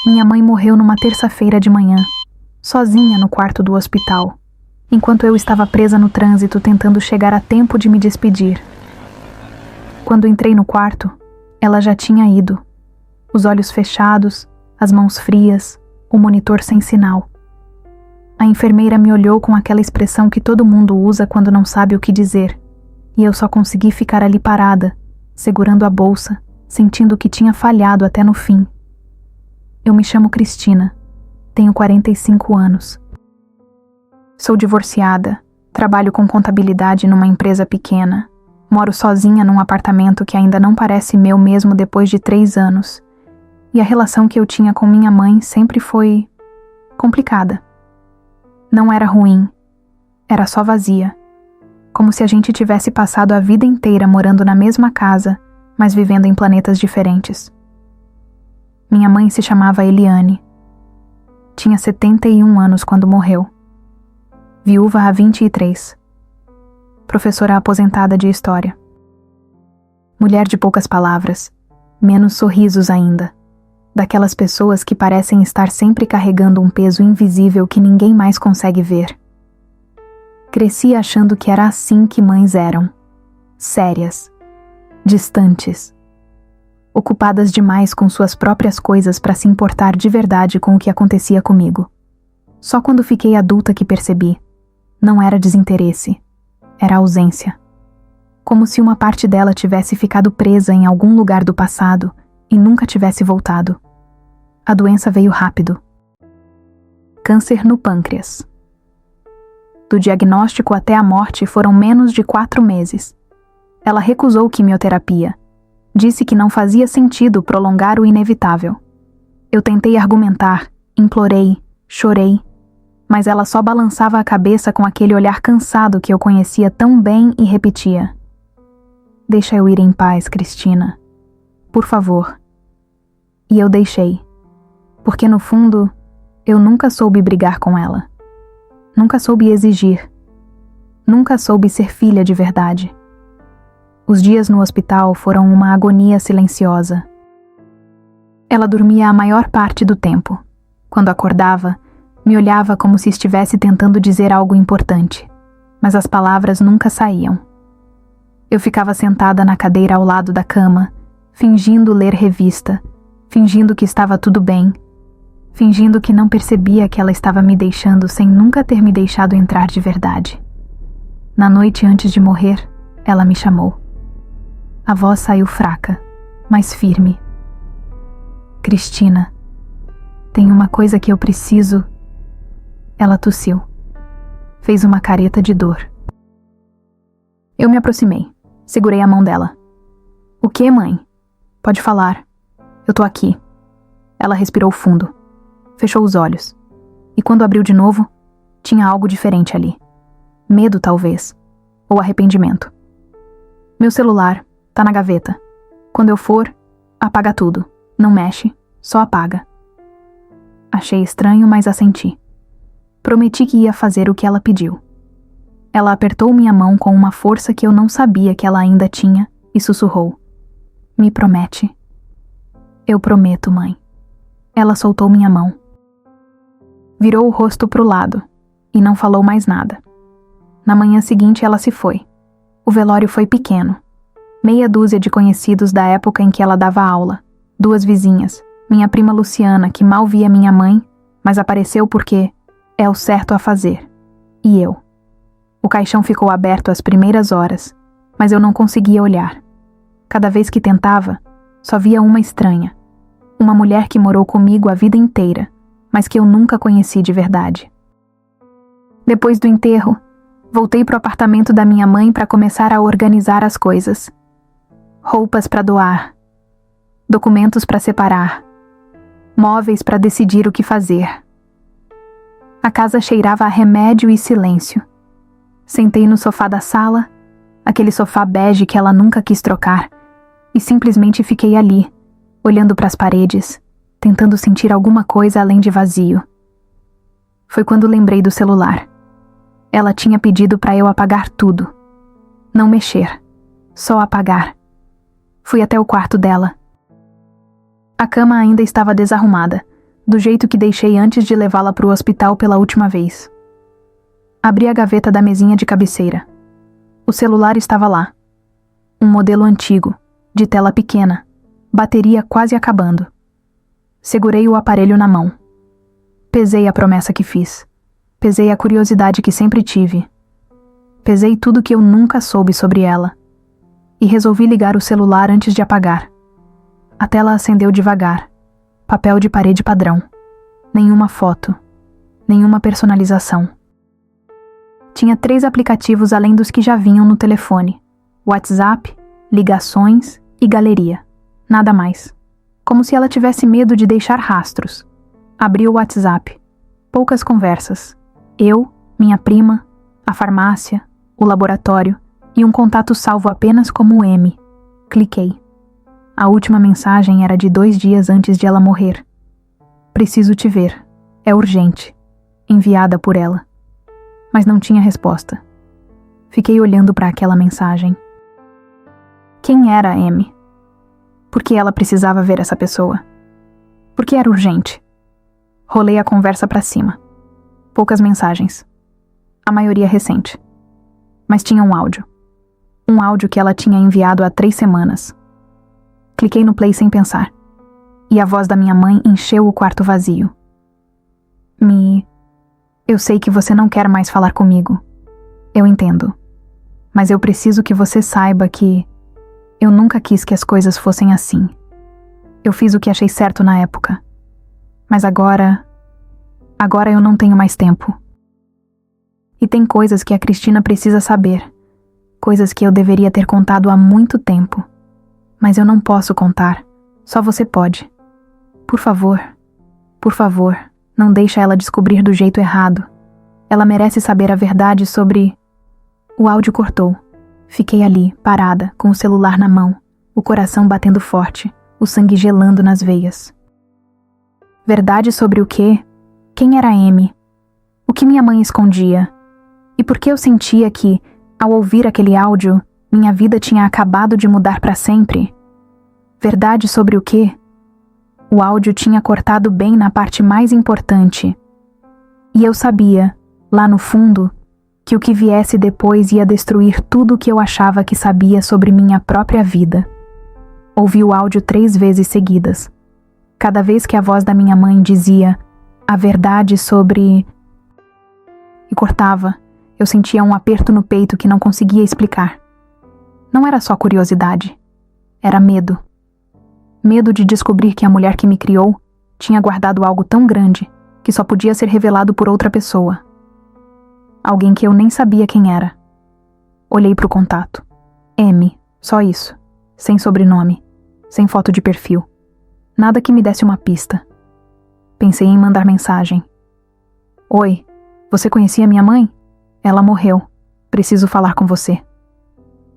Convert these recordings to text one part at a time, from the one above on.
Minha mãe morreu numa terça-feira de manhã, sozinha no quarto do hospital, enquanto eu estava presa no trânsito tentando chegar a tempo de me despedir. Quando entrei no quarto, ela já tinha ido. Os olhos fechados, as mãos frias, o monitor sem sinal. A enfermeira me olhou com aquela expressão que todo mundo usa quando não sabe o que dizer, e eu só consegui ficar ali parada, segurando a bolsa, sentindo que tinha falhado até no fim. Eu me chamo Cristina, tenho 45 anos. Sou divorciada, trabalho com contabilidade numa empresa pequena, moro sozinha num apartamento que ainda não parece meu mesmo depois de 3 anos, e a relação que eu tinha com minha mãe sempre foi complicada. Não era ruim, era só vazia, como se a gente tivesse passado a vida inteira morando na mesma casa, mas vivendo em planetas diferentes. Minha mãe se chamava Eliane. Tinha 71 anos quando morreu. Viúva há 23. Professora aposentada de história. Mulher de poucas palavras, menos sorrisos ainda. Daquelas pessoas que parecem estar sempre carregando um peso invisível que ninguém mais consegue ver. Cresci achando que era assim que mães eram. Sérias. Distantes. Ocupadas demais com suas próprias coisas para se importar de verdade com o que acontecia comigo. Só quando fiquei adulta que percebi. Não era desinteresse. Era ausência. Como se uma parte dela tivesse ficado presa em algum lugar do passado e nunca tivesse voltado. A doença veio rápido. Câncer no pâncreas. Do diagnóstico até a morte foram menos de 4 meses. Ela recusou quimioterapia. Disse que não fazia sentido prolongar o inevitável. Eu tentei argumentar, implorei, chorei, mas ela só balançava a cabeça com aquele olhar cansado que eu conhecia tão bem e repetia: "Deixa eu ir em paz, Cristina. Por favor." E eu deixei, porque no fundo, eu nunca soube brigar com ela. Nunca soube exigir. Nunca soube ser filha de verdade. Os dias no hospital foram uma agonia silenciosa. Ela dormia a maior parte do tempo. Quando acordava, me olhava como se estivesse tentando dizer algo importante, mas as palavras nunca saíam. Eu ficava sentada na cadeira ao lado da cama, fingindo ler revista, fingindo que estava tudo bem, fingindo que não percebia que ela estava me deixando sem nunca ter me deixado entrar de verdade. Na noite antes de morrer, ela me chamou. A voz saiu fraca, mas firme. "Cristina, tem uma coisa que eu preciso..." Ela tossiu. Fez uma careta de dor. Eu me aproximei. Segurei a mão dela. "O quê, mãe? Pode falar. Eu tô aqui." Ela respirou fundo. Fechou os olhos. E quando abriu de novo, tinha algo diferente ali. Medo, talvez. Ou arrependimento. "Meu celular tá na gaveta. Quando eu for, apaga tudo. Não mexe, só apaga." Achei estranho, mas assenti. Prometi que ia fazer o que ela pediu. Ela apertou minha mão com uma força que eu não sabia que ela ainda tinha e sussurrou: "Me promete?" "Eu prometo, mãe." Ela soltou minha mão. Virou o rosto pro lado e não falou mais nada. Na manhã seguinte ela se foi. O velório foi pequeno. Meia dúzia de conhecidos da época em que ela dava aula. 2 vizinhas. Minha prima Luciana, que mal via minha mãe, mas apareceu porque é o certo a fazer. E eu. O caixão ficou aberto às primeiras horas, mas eu não conseguia olhar. Cada vez que tentava, só via uma estranha. Uma mulher que morou comigo a vida inteira, mas que eu nunca conheci de verdade. Depois do enterro, voltei pro apartamento da minha mãe para começar a organizar as coisas. Roupas para doar. Documentos para separar. Móveis para decidir o que fazer. A casa cheirava a remédio e silêncio. Sentei no sofá da sala, aquele sofá bege que ela nunca quis trocar, e simplesmente fiquei ali, olhando para as paredes, tentando sentir alguma coisa além de vazio. Foi quando lembrei do celular. Ela tinha pedido para eu apagar tudo. Não mexer, só apagar. Fui até o quarto dela. A cama ainda estava desarrumada, do jeito que deixei antes de levá-la para o hospital pela última vez. Abri a gaveta da mesinha de cabeceira. O celular estava lá. Um modelo antigo, de tela pequena, bateria quase acabando. Segurei o aparelho na mão. Pesei a promessa que fiz. Pesei a curiosidade que sempre tive. Pesei tudo que eu nunca soube sobre ela. E resolvi ligar o celular antes de apagar. A tela acendeu devagar. Papel de parede padrão. Nenhuma foto. Nenhuma personalização. Tinha 3 aplicativos além dos que já vinham no telefone. WhatsApp, ligações e galeria. Nada mais. Como se ela tivesse medo de deixar rastros. Abri o WhatsApp. Poucas conversas. Eu, minha prima, a farmácia, o laboratório e um contato salvo apenas como M. Cliquei. A última mensagem era de 2 dias antes de ela morrer. Preciso te ver. É urgente. Enviada por ela. Mas não tinha resposta. Fiquei olhando para aquela mensagem. Quem era a M? Por que ela precisava ver essa pessoa? Por que era urgente? Rolei a conversa para cima. Poucas mensagens. A maioria recente. Mas tinha um áudio. Um áudio que ela tinha enviado há 3 semanas. Cliquei no play sem pensar. E a voz da minha mãe encheu o quarto vazio. Eu sei que você não quer mais falar comigo. Eu entendo. Mas eu preciso que você saiba que eu nunca quis que as coisas fossem assim. Eu fiz o que achei certo na época. Mas agora eu não tenho mais tempo. E tem coisas que a Cristina precisa saber. Coisas que eu deveria ter contado há muito tempo. Mas eu não posso contar. Só você pode. Por favor, não deixa ela descobrir do jeito errado. Ela merece saber a verdade sobre... O áudio cortou. Fiquei ali, parada, com o celular na mão, o coração batendo forte, o sangue gelando nas veias. Verdade sobre o quê? Quem era M? O que minha mãe escondia? E por que eu sentia que, ao ouvir aquele áudio, minha vida tinha acabado de mudar para sempre? Verdade sobre o quê? O áudio tinha cortado bem na parte mais importante. E eu sabia, lá no fundo, que o que viesse depois ia destruir tudo o que eu achava que sabia sobre minha própria vida. Ouvi o áudio 3 vezes seguidas. Cada vez que a voz da minha mãe dizia a verdade sobre... E cortava, eu sentia um aperto no peito que não conseguia explicar. Não era só curiosidade. Era medo. Medo de descobrir que a mulher que me criou tinha guardado algo tão grande que só podia ser revelado por outra pessoa. Alguém que eu nem sabia quem era. Olhei para o contato. M, só isso. Sem sobrenome. Sem foto de perfil. Nada que me desse uma pista. Pensei em mandar mensagem. Oi, você conhecia minha mãe? Ela morreu. Preciso falar com você.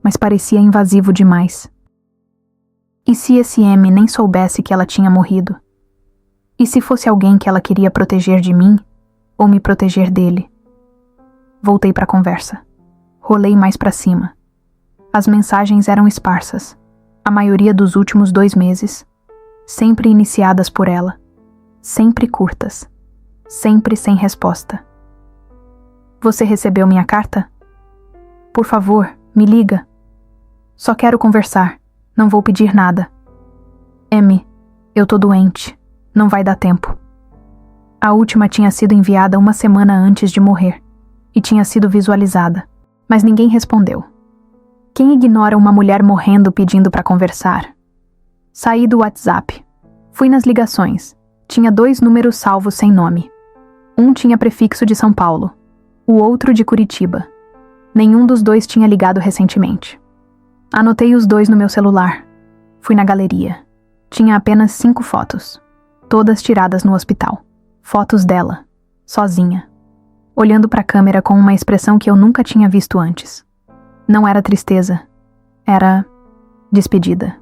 Mas parecia invasivo demais. E se esse M nem soubesse que ela tinha morrido? E se fosse alguém que ela queria proteger de mim, ou me proteger dele? Voltei para a conversa. Rolei mais para cima. As mensagens eram esparsas, a maioria dos últimos 2 meses, sempre iniciadas por ela, sempre curtas, sempre sem resposta. Você recebeu minha carta? Por favor, me liga. Só quero conversar, não vou pedir nada. M, eu tô doente, não vai dar tempo. A última tinha sido enviada 1 semana antes de morrer. E tinha sido visualizada, mas ninguém respondeu. Quem ignora uma mulher morrendo pedindo para conversar? Saí do WhatsApp. Fui nas ligações. Tinha 2 números salvos sem nome. Um tinha prefixo de São Paulo, o outro de Curitiba. Nenhum dos 2 tinha ligado recentemente. Anotei os 2 no meu celular. Fui na galeria. Tinha apenas 5 fotos, todas tiradas no hospital. Fotos dela, sozinha. Olhando para a câmera com uma expressão que eu nunca tinha visto antes. Não era tristeza, era despedida.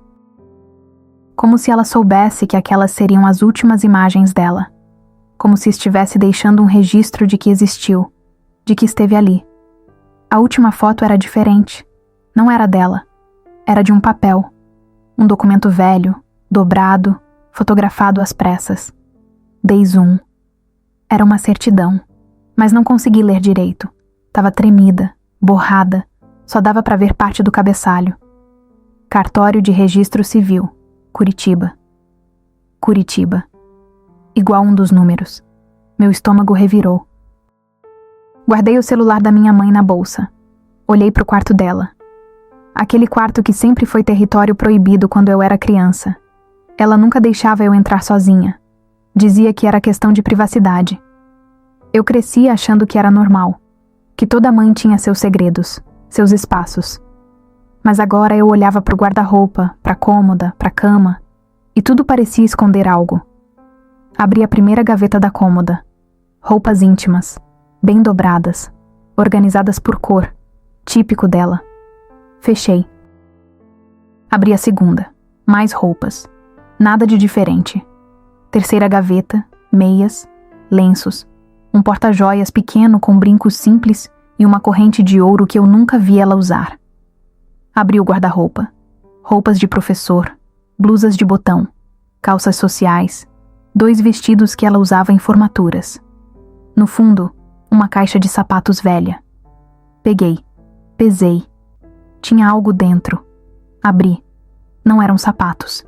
Como se ela soubesse que aquelas seriam as últimas imagens dela. Como se estivesse deixando um registro de que existiu, de que esteve ali. A última foto era diferente. Não era dela. Era de um papel. Um documento velho, dobrado, fotografado às pressas. Dei zoom. Era uma certidão, mas não consegui ler direito. Tava tremida, borrada, só dava para ver parte do cabeçalho. Cartório de Registro Civil, Curitiba. Curitiba. Igual um dos números. Meu estômago revirou. Guardei o celular da minha mãe na bolsa. Olhei pro quarto dela. Aquele quarto que sempre foi território proibido quando eu era criança. Ela nunca deixava eu entrar sozinha. Dizia que era questão de privacidade. Eu cresci achando que era normal, que toda mãe tinha seus segredos, seus espaços. Mas agora eu olhava pro guarda-roupa, pra cômoda, pra cama, e tudo parecia esconder algo. Abri a primeira gaveta da cômoda. Roupas íntimas, bem dobradas, organizadas por cor, típico dela. Fechei. Abri a segunda. Mais roupas. Nada de diferente. Terceira gaveta, meias, lenços, um porta-joias pequeno com brincos simples e uma corrente de ouro que eu nunca vi ela usar. Abri o guarda-roupa. Roupas de professor, blusas de botão, calças sociais, 2 vestidos que ela usava em formaturas. No fundo, uma caixa de sapatos velha. Peguei, pesei. Tinha algo dentro. Abri. Não eram sapatos.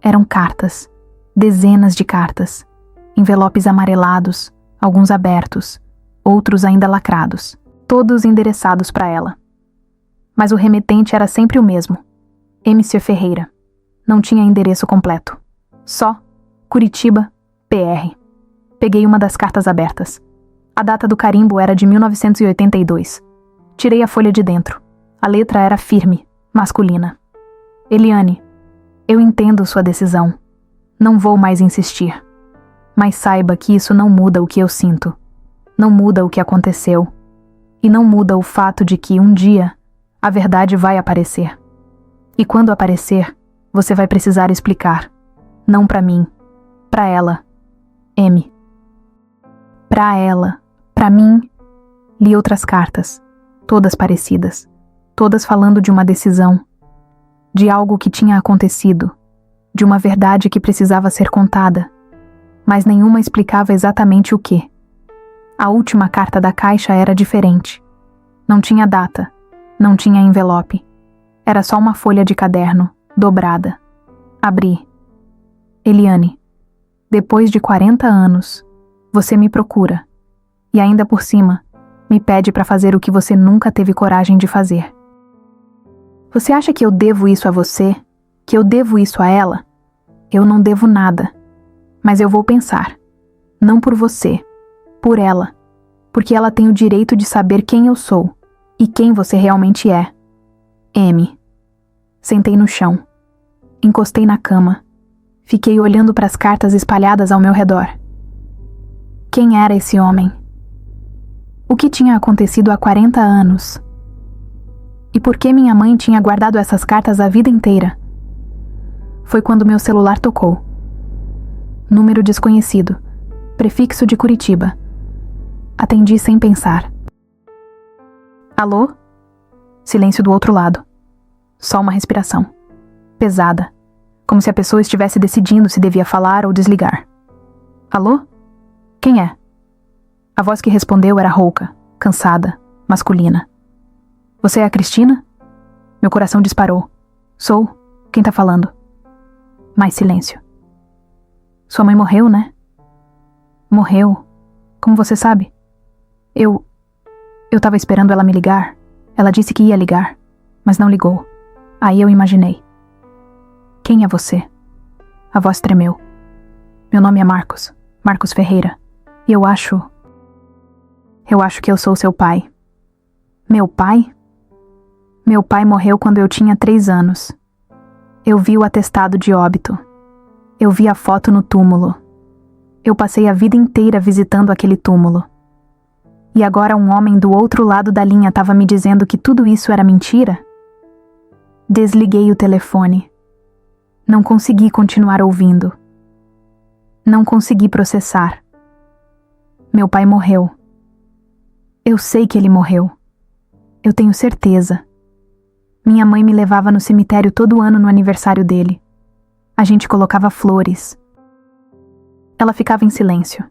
Eram cartas. Dezenas de cartas. Envelopes amarelados, alguns abertos, outros ainda lacrados. Todos endereçados para ela. Mas o remetente era sempre o mesmo. MC Ferreira. Não tinha endereço completo. Só Curitiba, PR. Peguei uma das cartas abertas. A data do carimbo era de 1982. Tirei a folha de dentro. A letra era firme, masculina. Eliane, eu entendo sua decisão. Não vou mais insistir. Mas saiba que isso não muda o que eu sinto. Não muda o que aconteceu. E não muda o fato de que, um dia, a verdade vai aparecer. E quando aparecer, você vai precisar explicar. Não pra mim. Pra ela. M. Pra ela. Pra mim. Li outras cartas. Todas parecidas. Todas falando de uma decisão. De algo que tinha acontecido. De uma verdade que precisava ser contada. Mas nenhuma explicava exatamente o que. A última carta da caixa era diferente. Não tinha data. Não tinha envelope. Era só uma folha de caderno, dobrada. Abri. Eliane, depois de 40 anos, você me procura. E ainda por cima, me pede para fazer o que você nunca teve coragem de fazer. Você acha que eu devo isso a você? Que eu devo isso a ela? Eu não devo nada. Mas eu vou pensar. Não por você. Por ela. Porque ela tem o direito de saber quem eu sou. E quem você realmente é. M. Sentei no chão. Encostei na cama. Fiquei olhando para as cartas espalhadas ao meu redor. Quem era esse homem? O que tinha acontecido há 40 anos? E por que minha mãe tinha guardado essas cartas a vida inteira? Foi quando meu celular tocou. Número desconhecido. Prefixo de Curitiba. Atendi sem pensar. Alô? Silêncio do outro lado. Só uma respiração. Pesada. Como se a pessoa estivesse decidindo se devia falar ou desligar. Alô? Quem é? A voz que respondeu era rouca, cansada, masculina. Você é a Cristina? Meu coração disparou. Sou? Quem tá falando? Mais silêncio. Sua mãe morreu, né? Morreu? Como você sabe? Eu tava esperando ela me ligar. Ela disse que ia ligar, mas não ligou. Aí eu imaginei. Quem é você? A voz tremeu. Meu nome é Marcos. Marcos Ferreira. E eu acho que eu sou seu pai. Meu pai? Meu pai morreu quando eu tinha 3 anos. Eu vi o atestado de óbito. Eu vi a foto no túmulo. Eu passei a vida inteira visitando aquele túmulo. E agora um homem do outro lado da linha estava me dizendo que tudo isso era mentira? Desliguei o telefone. Não consegui continuar ouvindo. Não consegui processar. Meu pai morreu. Eu sei que ele morreu. Eu tenho certeza. Minha mãe me levava no cemitério todo ano no aniversário dele. A gente colocava flores. Ela ficava em silêncio,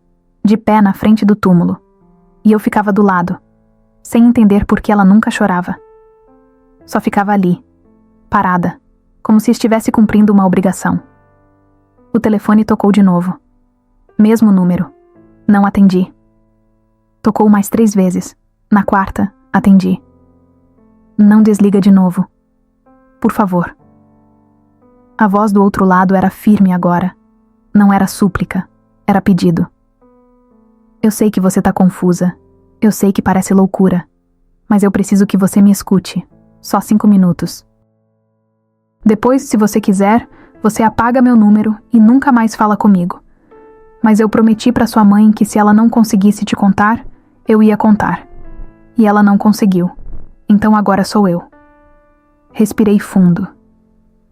de pé na frente do túmulo, e eu ficava do lado, sem entender por que ela nunca chorava. Só ficava ali, parada, como se estivesse cumprindo uma obrigação. O telefone tocou de novo. Mesmo número. Não atendi. Tocou mais 3 vezes. Na quarta, atendi. Não desliga de novo. Por favor. A voz do outro lado era firme agora. Não era súplica, era pedido. Eu sei que você tá confusa. Eu sei que parece loucura. Mas eu preciso que você me escute. Só 5 minutos. Depois, se você quiser, você apaga meu número e nunca mais fala comigo. Mas eu prometi pra sua mãe que se ela não conseguisse te contar, eu ia contar. E ela não conseguiu. Então agora sou eu. Respirei fundo.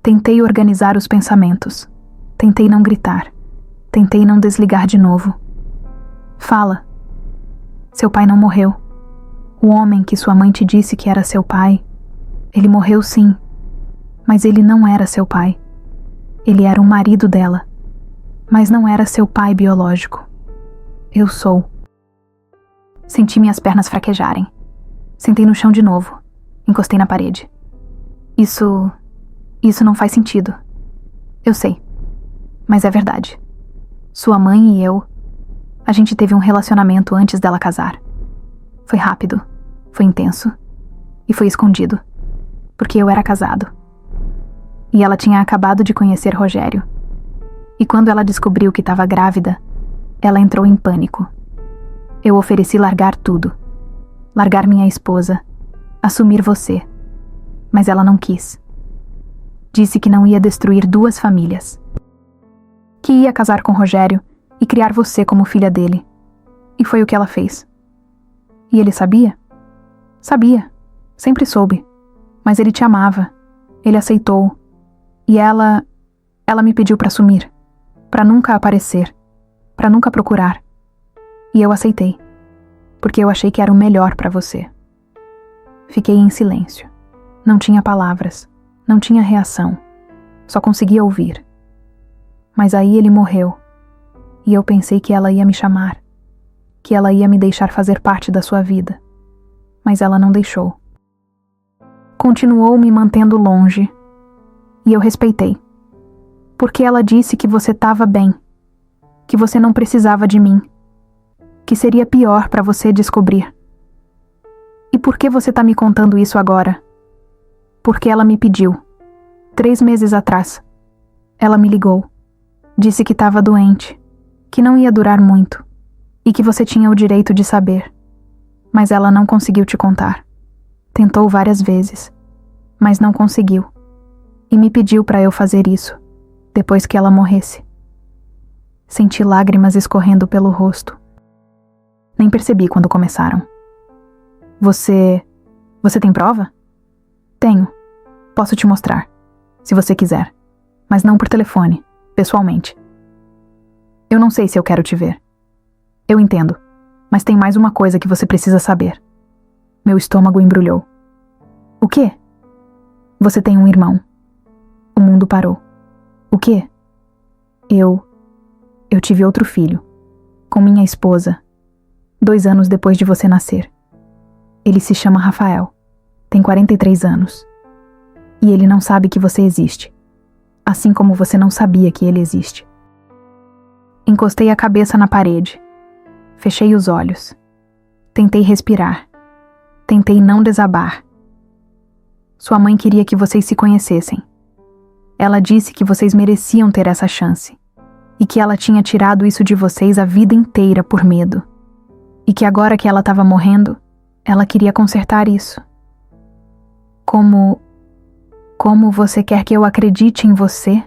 Tentei organizar os pensamentos. Tentei não gritar. Tentei não desligar de novo. Fala. Seu pai não morreu. O homem que sua mãe te disse que era seu pai, ele morreu sim. Mas ele não era seu pai. Ele era o marido dela. Mas não era seu pai biológico. Eu sou. Senti minhas pernas fraquejarem. Sentei no chão de novo. Encostei na parede. Isso não faz sentido. Eu sei. Mas é verdade. Sua mãe e eu, a gente teve um relacionamento antes dela casar. Foi rápido, foi intenso e foi escondido, porque eu era casado. E ela tinha acabado de conhecer Rogério. E quando ela descobriu que estava grávida, ela entrou em pânico. Eu ofereci largar tudo. Largar minha esposa. Assumir você. Mas ela não quis. Disse que não ia destruir 2 famílias. Que ia casar com Rogério e criar você como filha dele. E foi o que ela fez. E ele sabia? Sabia. Sempre soube. Mas ele te amava. Ele aceitou. E ela me pediu pra sumir. Pra nunca aparecer. Pra nunca procurar. E eu aceitei. Porque eu achei que era o melhor pra você. Fiquei em silêncio. Não tinha palavras. Não tinha reação. Só conseguia ouvir. Mas aí ele morreu. E eu pensei que ela ia me chamar. Que ela ia me deixar fazer parte da sua vida. Mas ela não deixou. Continuou me mantendo longe. E eu respeitei. Porque ela disse que você estava bem. Que você não precisava de mim. Que seria pior para você descobrir. E por que você tá me contando isso agora? Porque ela me pediu. 3 meses atrás. Ela me ligou. Disse que estava doente. Que não ia durar muito. E que você tinha o direito de saber. Mas ela não conseguiu te contar. Tentou várias vezes. Mas não conseguiu. E me pediu para eu fazer isso, depois que ela morresse. Senti lágrimas escorrendo pelo rosto. Nem percebi quando começaram. Você tem prova? Tenho. Posso te mostrar, se você quiser. Mas não por telefone, pessoalmente. Eu não sei se eu quero te ver. Eu entendo, mas tem mais uma coisa que você precisa saber. Meu estômago embrulhou. O quê? Você tem um irmão. O mundo parou. O quê? Eu tive outro filho. Com minha esposa. 2 anos depois de você nascer. Ele se chama Rafael. Tem 43 anos. E ele não sabe que você existe. Assim como você não sabia que ele existe. Encostei a cabeça na parede. Fechei os olhos. Tentei respirar. Tentei não desabar. Sua mãe queria que vocês se conhecessem. Ela disse que vocês mereciam ter essa chance. E que ela tinha tirado isso de vocês a vida inteira por medo. E que agora que ela estava morrendo, ela queria consertar isso. Como você quer que eu acredite em você?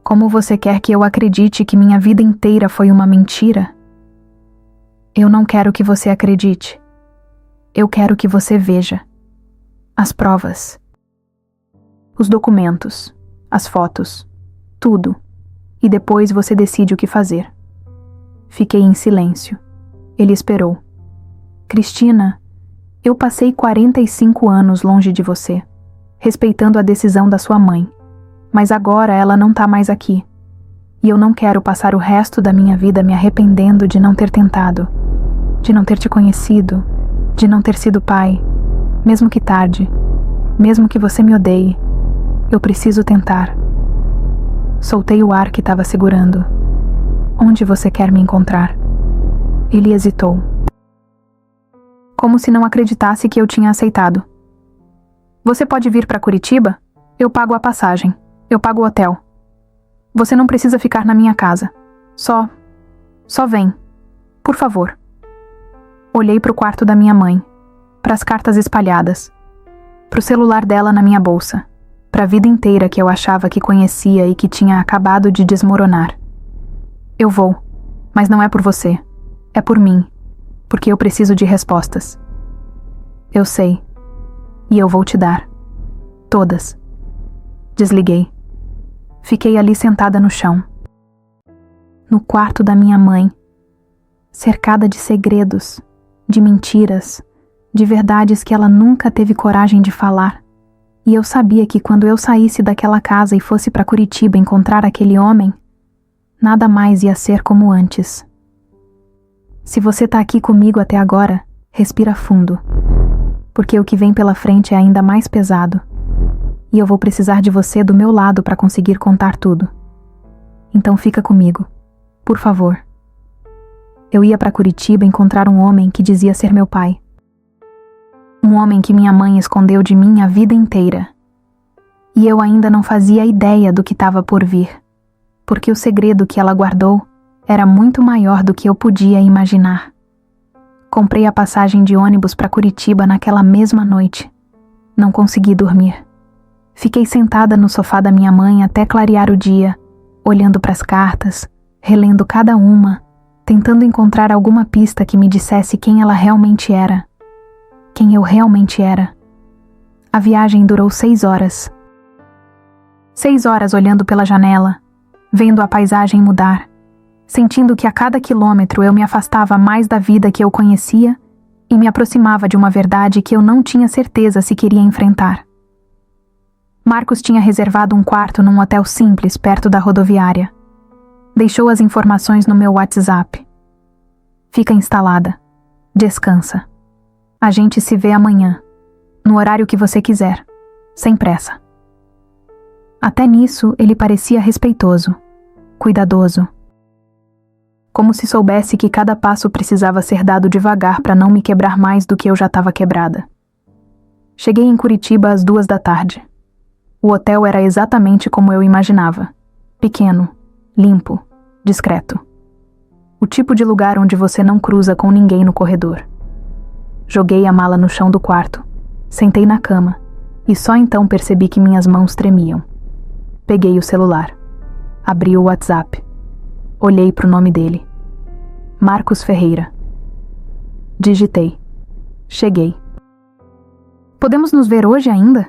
Como você quer que eu acredite que minha vida inteira foi uma mentira? Eu não quero que você acredite. Eu quero que você veja. As provas. Os documentos. As fotos. Tudo. E depois você decide o que fazer. Fiquei em silêncio. Ele esperou. Cristina, eu passei 45 anos longe de você, respeitando a decisão da sua mãe. Mas agora ela não tá mais aqui. E eu não quero passar o resto da minha vida me arrependendo de não ter tentado, de não ter te conhecido, de não ter sido pai, mesmo que tarde, mesmo que você me odeie. Eu preciso tentar. Soltei o ar que estava segurando. Onde você quer me encontrar? Ele hesitou. Como se não acreditasse que eu tinha aceitado. Você pode vir para Curitiba? Eu pago a passagem. Eu pago o hotel. Você não precisa ficar na minha casa. Só vem. Por favor. Olhei para o quarto da minha mãe, para as cartas espalhadas, para o celular dela na minha bolsa, para a vida inteira que eu achava que conhecia e que tinha acabado de desmoronar. Eu vou, mas não é por você. É por mim, porque eu preciso de respostas. Eu sei, e eu vou te dar. Todas. Desliguei. Fiquei ali sentada no chão. No quarto da minha mãe, cercada de segredos, de mentiras, de verdades que ela nunca teve coragem de falar. E eu sabia que quando eu saísse daquela casa e fosse para Curitiba encontrar aquele homem, nada mais ia ser como antes. Se você tá aqui comigo até agora, respira fundo, porque o que vem pela frente é ainda mais pesado. E eu vou precisar de você do meu lado para conseguir contar tudo. Então fica comigo, por favor. Eu ia para Curitiba encontrar um homem que dizia ser meu pai. Um homem que minha mãe escondeu de mim a vida inteira. E eu ainda não fazia ideia do que estava por vir, porque o segredo que ela guardou era muito maior do que eu podia imaginar. Comprei a passagem de ônibus para Curitiba naquela mesma noite. Não consegui dormir. Fiquei sentada no sofá da minha mãe até clarear o dia, olhando para as cartas, relendo cada uma, tentando encontrar alguma pista que me dissesse quem ela realmente era. Quem eu realmente era. A viagem durou 6 horas. 6 horas olhando pela janela, vendo a paisagem mudar, sentindo que a cada quilômetro eu me afastava mais da vida que eu conhecia e me aproximava de uma verdade que eu não tinha certeza se queria enfrentar. Marcos tinha reservado um quarto num hotel simples perto da rodoviária. Deixou as informações no meu WhatsApp. Fica instalada. Descansa. A gente se vê amanhã, no horário que você quiser, sem pressa. Até nisso ele parecia respeitoso, cuidadoso. Como se soubesse que cada passo precisava ser dado devagar para não me quebrar mais do que eu já estava quebrada. Cheguei em Curitiba às 2 da tarde. O hotel era exatamente como eu imaginava. Pequeno, limpo, discreto. O tipo de lugar onde você não cruza com ninguém no corredor. Joguei a mala no chão do quarto, sentei na cama e só então percebi que minhas mãos tremiam. Peguei o celular. Abri o WhatsApp. Olhei para o nome dele. Marcos Ferreira. Digitei. Cheguei. Podemos nos ver hoje ainda?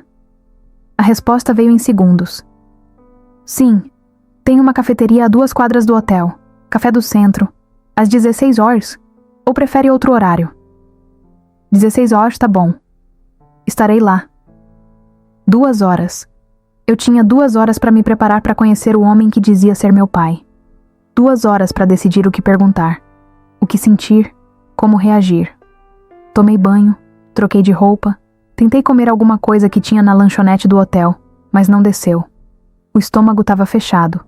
A resposta veio em segundos. Sim, tem uma cafeteria a 2 quadras do hotel, Café do Centro, às 16 horas, ou prefere outro horário? 16 horas tá bom. Estarei lá. 2 horas. Eu tinha 2 horas para me preparar para conhecer o homem que dizia ser meu pai. 2 horas para decidir o que perguntar, o que sentir, como reagir. Tomei banho, troquei de roupa, tentei comer alguma coisa que tinha na lanchonete do hotel, mas não desceu. O estômago estava fechado.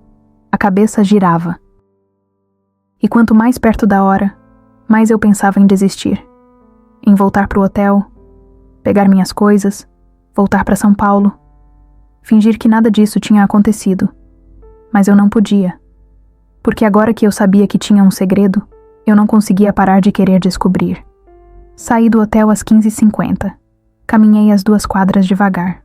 A cabeça girava. E quanto mais perto da hora, mais eu pensava em desistir. Em voltar para o hotel, pegar minhas coisas, voltar para São Paulo, fingir que nada disso tinha acontecido. Mas eu não podia. Porque agora que eu sabia que tinha um segredo, eu não conseguia parar de querer descobrir. Saí do hotel às 15h50. Caminhei as 2 quadras devagar.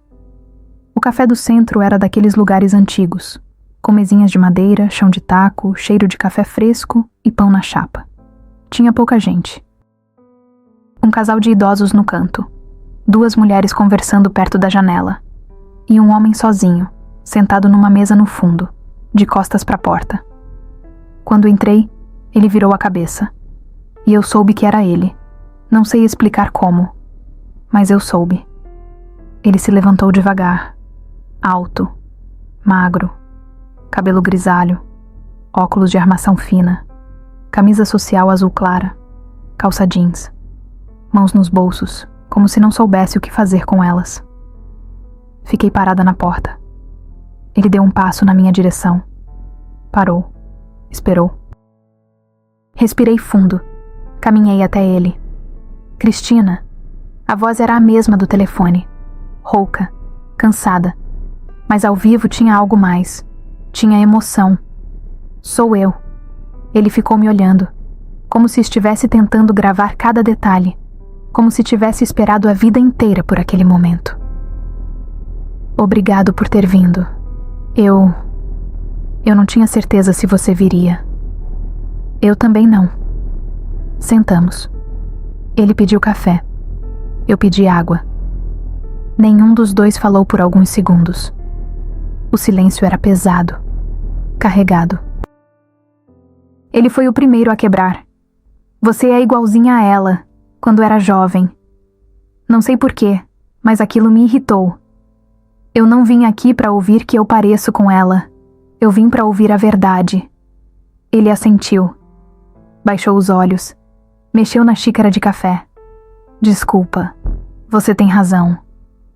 O Café do Centro era daqueles lugares antigos, com mesinhas de madeira, chão de taco, cheiro de café fresco e pão na chapa. Tinha pouca gente. Um casal de idosos no canto, 2 mulheres conversando perto da janela, e um homem sozinho, sentado numa mesa no fundo, de costas para a porta. Quando entrei, ele virou a cabeça, e eu soube que era ele. Não sei explicar como, mas eu soube. Ele se levantou devagar, alto, magro, cabelo grisalho, óculos de armação fina, camisa social azul clara, calça jeans, mãos nos bolsos, como se não soubesse o que fazer com elas. Fiquei parada na porta. Ele deu um passo na minha direção. Parou. Esperou. Respirei fundo. Caminhei até ele. Cristina. A voz era a mesma do telefone. Rouca, cansada. Mas ao vivo tinha algo mais. Tinha emoção. Sou eu. Ele ficou me olhando, como se estivesse tentando gravar cada detalhe, como se tivesse esperado a vida inteira por aquele momento. Obrigado por ter vindo. Eu não tinha certeza se você viria. Eu também não. Sentamos. Ele pediu café. Eu pedi água. Nenhum dos dois falou por alguns segundos. O silêncio era pesado, carregado. Ele foi o primeiro a quebrar. Você é igualzinha a ela, quando era jovem. Não sei porquê, mas aquilo me irritou. Eu não vim aqui para ouvir que eu pareço com ela. Eu vim para ouvir a verdade. Ele assentiu. Baixou os olhos. Mexeu na xícara de café. Desculpa. Você tem razão.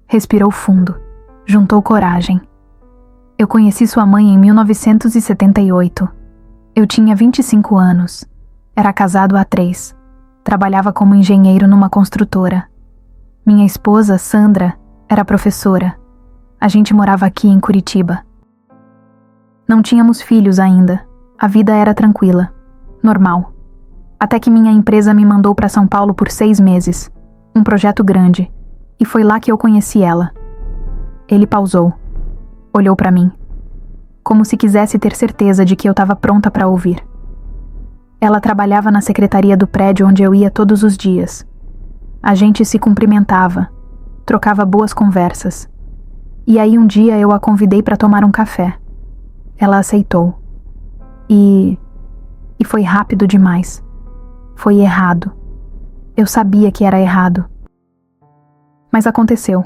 Respirou fundo. Juntou coragem. Eu conheci sua mãe em 1978. Eu tinha 25 anos. Era casado há 3. Trabalhava como engenheiro numa construtora. Minha esposa, Sandra, era professora. A gente morava aqui em Curitiba. Não tínhamos filhos ainda. A vida era tranquila. Normal. Até que minha empresa me mandou para São Paulo por 6 meses. Um projeto grande. E foi lá que eu conheci ela. Ele pausou. Olhou para mim. Como se quisesse ter certeza de que eu estava pronta para ouvir. Ela trabalhava na secretaria do prédio onde eu ia todos os dias. A gente se cumprimentava, trocava boas conversas. E aí um dia eu a convidei para tomar um café. Ela aceitou. E foi rápido demais. Foi errado. Eu sabia que era errado. Mas aconteceu.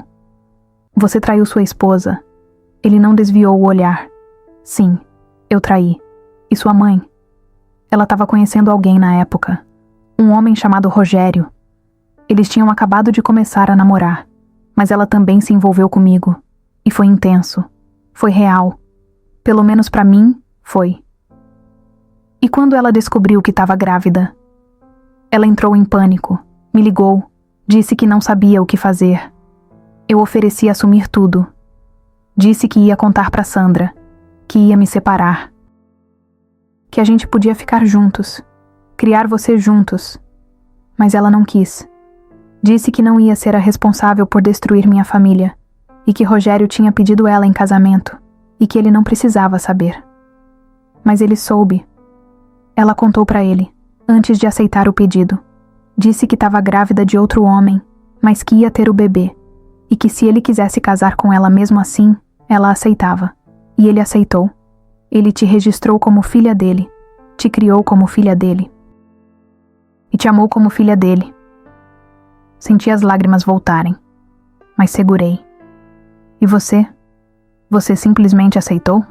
Você traiu sua esposa. Ele não desviou o olhar. Sim, eu traí. E sua mãe? Ela estava conhecendo alguém na época. Um homem chamado Rogério. Eles tinham acabado de começar a namorar. Mas ela também se envolveu comigo. E foi intenso. Foi real. Pelo menos pra mim, foi. E quando ela descobriu que estava grávida? Ela entrou em pânico. Me ligou. Disse que não sabia o que fazer. Eu ofereci assumir tudo. Disse que ia contar pra Sandra. Que ia me separar. Que a gente podia ficar juntos. Criar você juntos. Mas ela não quis. Disse que não ia ser a responsável por destruir minha família. E que Rogério tinha pedido ela em casamento. E que ele não precisava saber. Mas ele soube. Ela contou pra ele, antes de aceitar o pedido. Disse que estava grávida de outro homem, mas que ia ter o bebê. E que se ele quisesse casar com ela mesmo assim, ela aceitava. E ele aceitou. Ele te registrou como filha dele. Te criou como filha dele. E te amou como filha dele. Senti as lágrimas voltarem. Mas segurei. E você? Você simplesmente aceitou?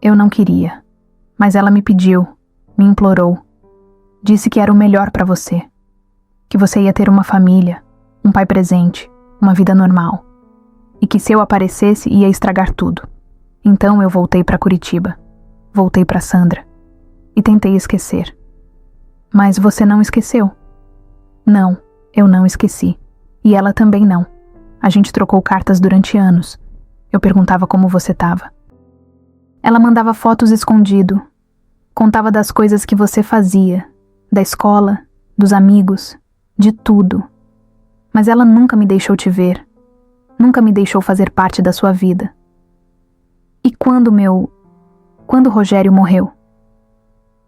Eu não queria. Mas ela me pediu. Me implorou. Disse que era o melhor para você. Que você ia ter uma família. Um pai presente. Uma vida normal. E que se eu aparecesse ia estragar tudo. Então eu voltei para Curitiba. Voltei para Sandra. E tentei esquecer. Mas você não esqueceu? Não, eu não esqueci. E ela também não. A gente trocou cartas durante anos. Eu perguntava como você estava. Ela mandava fotos escondido. Contava das coisas que você fazia. Da escola, dos amigos, de tudo. Mas ela nunca me deixou te ver. Nunca me deixou fazer parte da sua vida. E quando Rogério morreu?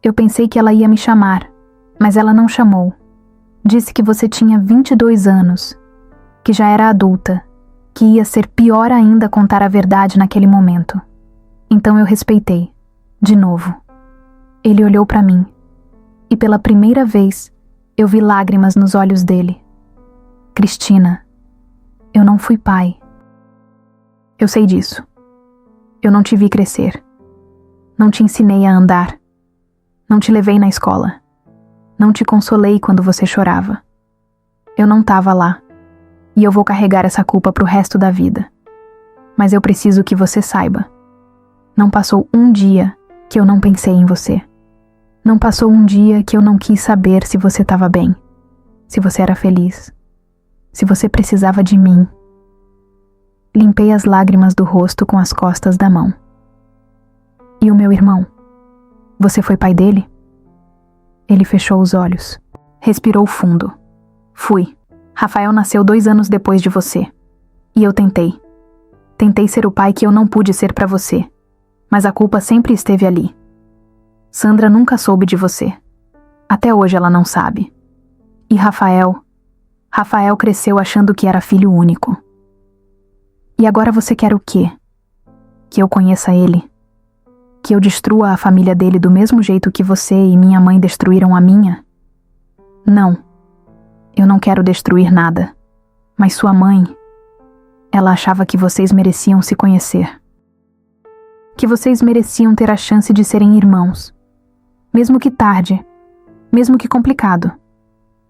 Eu pensei que ela ia me chamar, mas ela não chamou. Disse que você tinha 22 anos, que já era adulta, que ia ser pior ainda contar a verdade naquele momento. Então eu respeitei, de novo. Ele olhou para mim, e pela primeira vez eu vi lágrimas nos olhos dele. Cristina, eu não fui pai. Eu sei disso. Eu não te vi crescer. Não te ensinei a andar. Não te levei na escola. Não te consolei quando você chorava. Eu não estava lá. E eu vou carregar essa culpa pro resto da vida. Mas eu preciso que você saiba. Não passou um dia que eu não pensei em você. Não passou um dia que eu não quis saber se você estava bem, se você era feliz, se você precisava de mim. Limpei as lágrimas do rosto com as costas da mão. E o meu irmão? Você foi pai dele? Ele fechou os olhos. Respirou fundo. Fui. Rafael nasceu 2 anos depois de você. E eu tentei. Tentei ser o pai que eu não pude ser pra você. Mas a culpa sempre esteve ali. Sandra nunca soube de você. Até hoje ela não sabe. E Rafael cresceu achando que era filho único. E agora você quer o quê? Que eu conheça ele? Que eu destrua a família dele do mesmo jeito que você e minha mãe destruíram a minha? Não. Eu não quero destruir nada. Mas sua mãe, ela achava que vocês mereciam se conhecer. Que vocês mereciam ter a chance de serem irmãos. Mesmo que tarde, mesmo que complicado.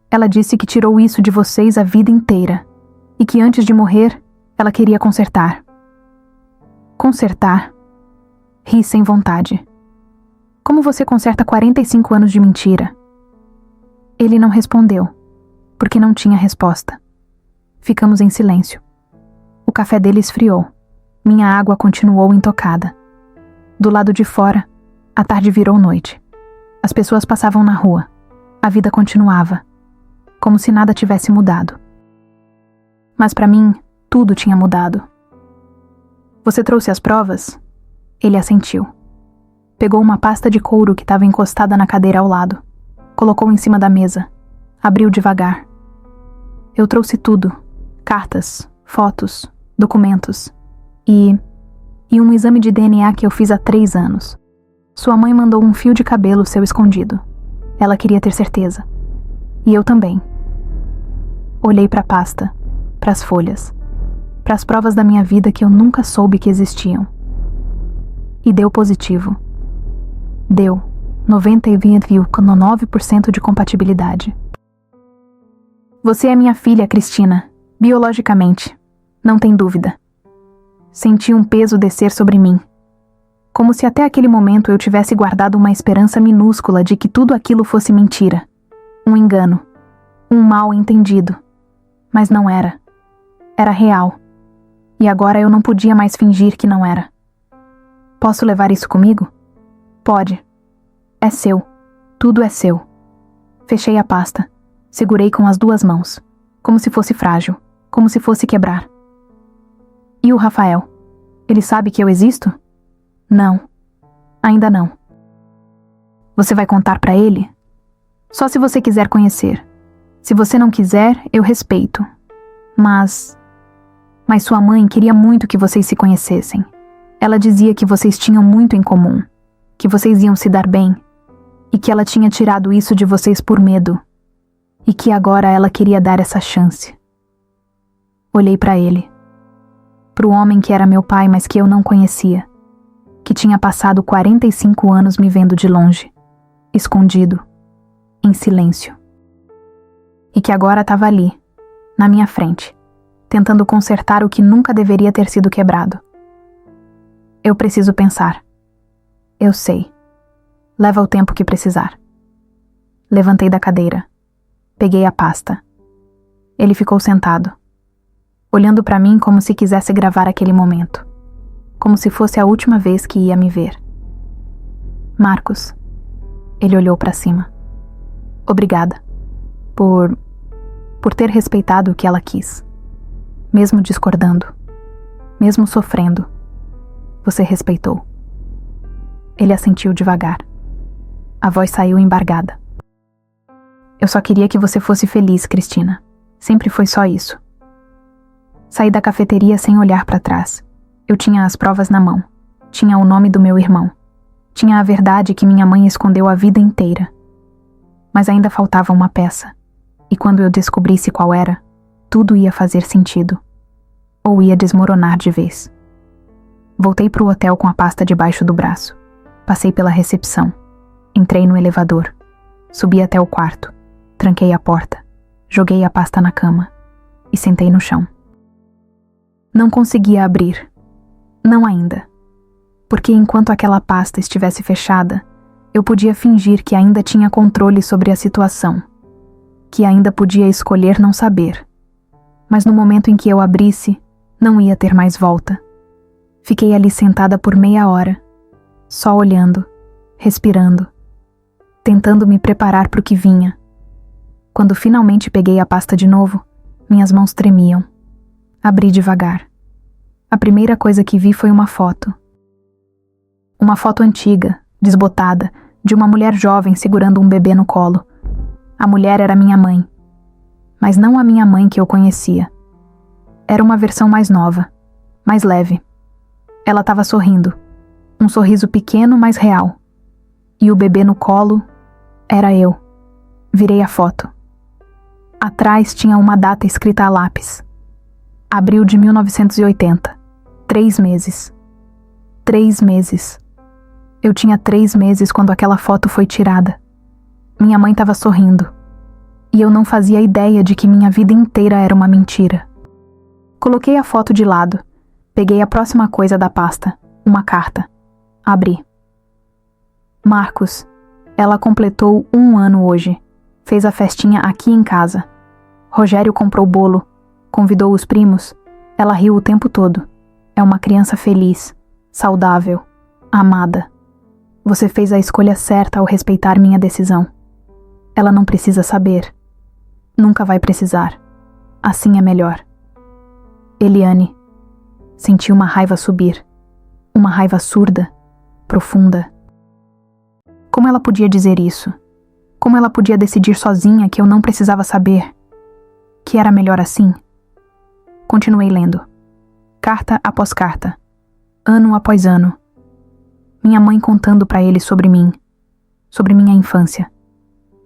Ela disse que tirou isso de vocês a vida inteira e que antes de morrer, ela queria consertar. Consertar? Ri sem vontade. Como você conserta 45 anos de mentira? Ele não respondeu, porque não tinha resposta. Ficamos em silêncio. O café dele esfriou. Minha água continuou intocada. Do lado de fora, a tarde virou noite. As pessoas passavam na rua. A vida continuava, como se nada tivesse mudado. Mas para mim, tudo tinha mudado. Você trouxe as provas? Ele assentiu. Pegou uma pasta de couro que estava encostada na cadeira ao lado. Colocou em cima da mesa. Abriu devagar. Eu trouxe tudo. Cartas, fotos, documentos. E um exame de DNA que eu fiz há 3 anos. Sua mãe mandou um fio de cabelo seu escondido. Ela queria ter certeza. E eu também. Olhei para a pasta, para as folhas, para as provas da minha vida que eu nunca soube que existiam. E deu positivo. Deu 99,9% de compatibilidade. Você é minha filha, Cristina, biologicamente. Não tem dúvida. Senti um peso descer sobre mim. Como se até aquele momento eu tivesse guardado uma esperança minúscula de que tudo aquilo fosse mentira. Um engano. Um mal entendido. Mas não era. Era real. E agora eu não podia mais fingir que não era. Posso levar isso comigo? Pode. É seu. Tudo é seu. Fechei a pasta. Segurei com as 2 mãos. Como se fosse frágil. Como se fosse quebrar. E o Rafael? Ele sabe que eu existo? Não. Ainda não. Você vai contar pra ele? Só se você quiser conhecer. Se você não quiser, eu respeito. Mas sua mãe queria muito que vocês se conhecessem. Ela dizia que vocês tinham muito em comum, que vocês iam se dar bem, e que ela tinha tirado isso de vocês por medo, e que agora ela queria dar essa chance. Olhei pra ele. Pro homem que era meu pai, mas que eu não conhecia. Que tinha passado 45 anos me vendo de longe, escondido, em silêncio. E que agora estava ali, na minha frente, tentando consertar o que nunca deveria ter sido quebrado. Eu preciso pensar. Eu sei. Leva o tempo que precisar. Levantei da cadeira. Peguei a pasta. Ele ficou sentado, olhando para mim como se quisesse gravar aquele momento. Como se fosse a última vez que ia me ver. Marcos. Ele olhou para cima. Obrigada. Por ter respeitado o que ela quis. Mesmo discordando. Mesmo sofrendo. Você respeitou. Ele assentiu devagar. A voz saiu embargada. Eu só queria que você fosse feliz, Cristina. Sempre foi só isso. Saí da cafeteria sem olhar para trás. Eu tinha as provas na mão. Tinha o nome do meu irmão. Tinha a verdade que minha mãe escondeu a vida inteira. Mas ainda faltava uma peça. E quando eu descobrisse qual era, tudo ia fazer sentido. Ou ia desmoronar de vez. Voltei pro hotel com a pasta debaixo do braço. Passei pela recepção. Entrei no elevador. Subi até o quarto. Tranquei a porta. Joguei a pasta na cama. E sentei no chão. Não conseguia abrir. Não ainda. Porque enquanto aquela pasta estivesse fechada, eu podia fingir que ainda tinha controle sobre a situação. Que ainda podia escolher não saber. Mas no momento em que eu abrisse, não ia ter mais volta. Fiquei ali sentada por meia hora, só olhando, respirando, tentando me preparar para o que vinha. Quando finalmente peguei a pasta de novo, minhas mãos tremiam. Abri devagar. A primeira coisa que vi foi uma foto. Uma foto antiga, desbotada, de uma mulher jovem segurando um bebê no colo. A mulher era minha mãe. Mas não a minha mãe que eu conhecia. Era uma versão mais nova, mais leve. Ela estava sorrindo. Um sorriso pequeno, mas real. E o bebê no colo era eu. Virei a foto. Atrás tinha uma data escrita a lápis. Abril de 1980. 3 meses. 3 meses. Eu tinha 3 meses quando aquela foto foi tirada. Minha mãe estava sorrindo. E eu não fazia ideia de que minha vida inteira era uma mentira. Coloquei a foto de lado. Peguei a próxima coisa da pasta. Uma carta. Abri. Marcos, ela completou 1 ano hoje. Fez a festinha aqui em casa. Rogério comprou bolo. Convidou os primos. Ela riu o tempo todo. É uma criança feliz, saudável, amada. Você fez a escolha certa ao respeitar minha decisão. Ela não precisa saber. Nunca vai precisar. Assim é melhor. Eliane. Senti uma raiva subir. Uma raiva surda, profunda. Como ela podia dizer isso? Como ela podia decidir sozinha que eu não precisava saber? Que era melhor assim? Continuei lendo. Carta após carta. Ano após ano. Minha mãe contando para ele sobre mim. Sobre minha infância.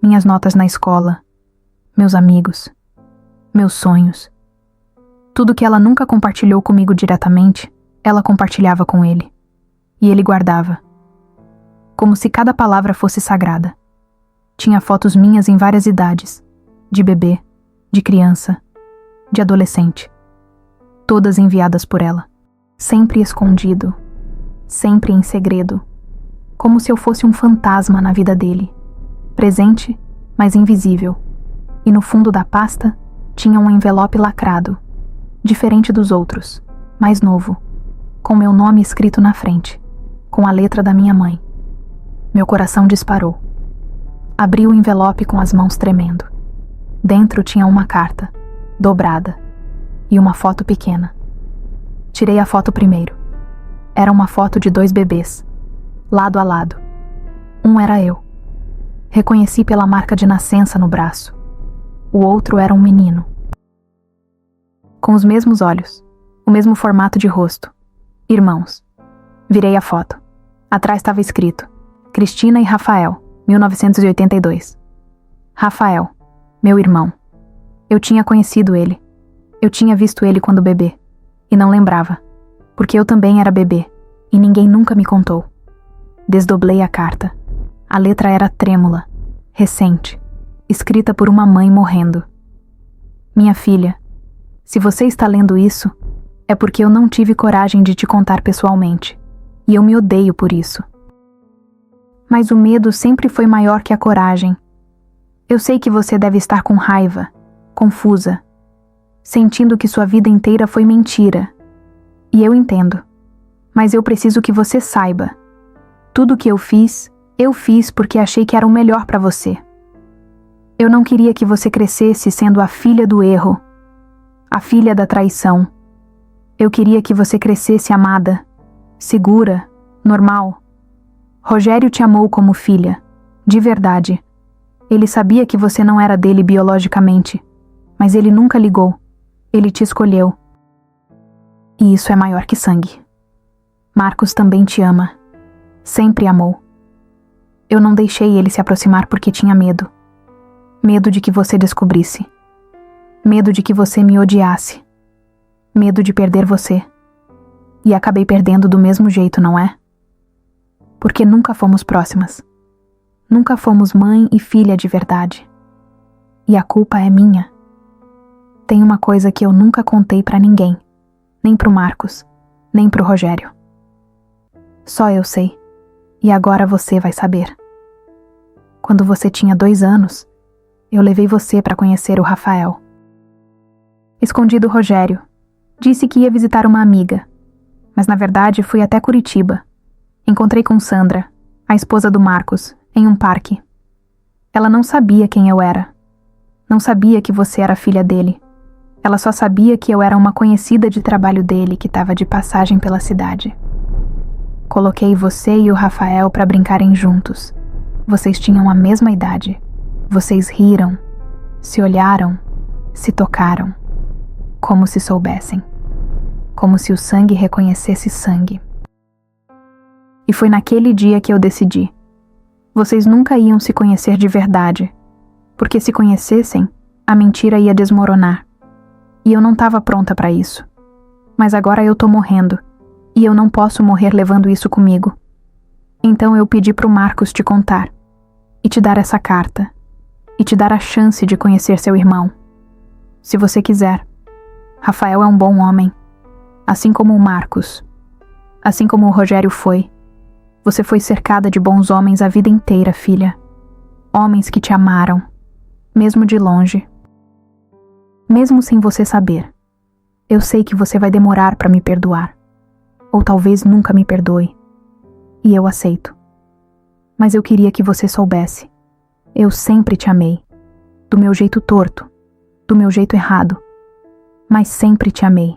Minhas notas na escola. Meus amigos. Meus sonhos. Tudo que ela nunca compartilhou comigo diretamente, ela compartilhava com ele. E ele guardava. Como se cada palavra fosse sagrada. Tinha fotos minhas em várias idades. De bebê, de criança, de adolescente. Todas enviadas por ela. Sempre escondido. Sempre em segredo. Como se eu fosse um fantasma na vida dele. Presente, mas invisível. E no fundo da pasta, tinha um envelope lacrado. Diferente dos outros, mais novo. Com meu nome escrito na frente. Com a letra da minha mãe. Meu coração disparou. Abri o envelope com as mãos tremendo. Dentro tinha uma carta, dobrada, e uma foto pequena. Tirei a foto primeiro. Era uma foto de 2 bebês, lado a lado. Um era eu. Reconheci pela marca de nascença no braço. O outro era um menino. Com os mesmos olhos, o mesmo formato de rosto. Irmãos. Virei a foto. Atrás estava escrito: Cristina e Rafael, 1982. Rafael, meu irmão. Eu tinha conhecido ele. Eu tinha visto ele quando bebê. E não lembrava. Porque eu também era bebê. E ninguém nunca me contou. Desdoblei a carta. A letra era trêmula, recente, escrita por uma mãe morrendo. Minha filha, se você está lendo isso, é porque eu não tive coragem de te contar pessoalmente. E eu me odeio por isso. Mas o medo sempre foi maior que a coragem. Eu sei que você deve estar com raiva, confusa, sentindo que sua vida inteira foi mentira. E eu entendo. Mas eu preciso que você saiba. Tudo que eu fiz porque achei que era o melhor para você. Eu não queria que você crescesse sendo a filha do erro, a filha da traição. Eu queria que você crescesse amada, segura, normal. Rogério te amou como filha, de verdade. Ele sabia que você não era dele biologicamente, mas ele nunca ligou. Ele te escolheu. E isso é maior que sangue. Marcos também te ama. Sempre amou. Eu não deixei ele se aproximar porque tinha medo. Medo de que você descobrisse. Medo de que você me odiasse. Medo de perder você. E acabei perdendo do mesmo jeito, não é? Porque nunca fomos próximas. Nunca fomos mãe e filha de verdade. E a culpa é minha. Tem uma coisa que eu nunca contei pra ninguém, nem pro Marcos, nem pro Rogério. Só eu sei, e agora você vai saber. Quando você tinha 2 anos, eu levei você pra conhecer o Rafael. Escondi do Rogério. Disse que ia visitar uma amiga, mas na verdade fui até Curitiba. Encontrei com Sandra, a esposa do Marcos, em um parque. Ela não sabia quem eu era. Não sabia que você era filha dele. Ela só sabia que eu era uma conhecida de trabalho dele que estava de passagem pela cidade. Coloquei você e o Rafael para brincarem juntos. Vocês tinham a mesma idade. Vocês riram, se olharam, se tocaram. Como se soubessem. Como se o sangue reconhecesse sangue. E foi naquele dia que eu decidi. Vocês nunca iam se conhecer de verdade, porque se conhecessem, a mentira ia desmoronar. E eu não estava pronta para isso. Mas agora eu tô morrendo, e eu não posso morrer levando isso comigo. Então eu pedi pro Marcos te contar, e te dar essa carta, e te dar a chance de conhecer seu irmão. Se você quiser. Rafael é um bom homem, assim como o Marcos, assim como o Rogério foi. Você foi cercada de bons homens a vida inteira, filha. Homens que te amaram, mesmo de longe. Mesmo sem você saber. Eu sei que você vai demorar para me perdoar. Ou talvez nunca me perdoe. E eu aceito. Mas eu queria que você soubesse. Eu sempre te amei. Do meu jeito torto. Do meu jeito errado. Mas sempre te amei.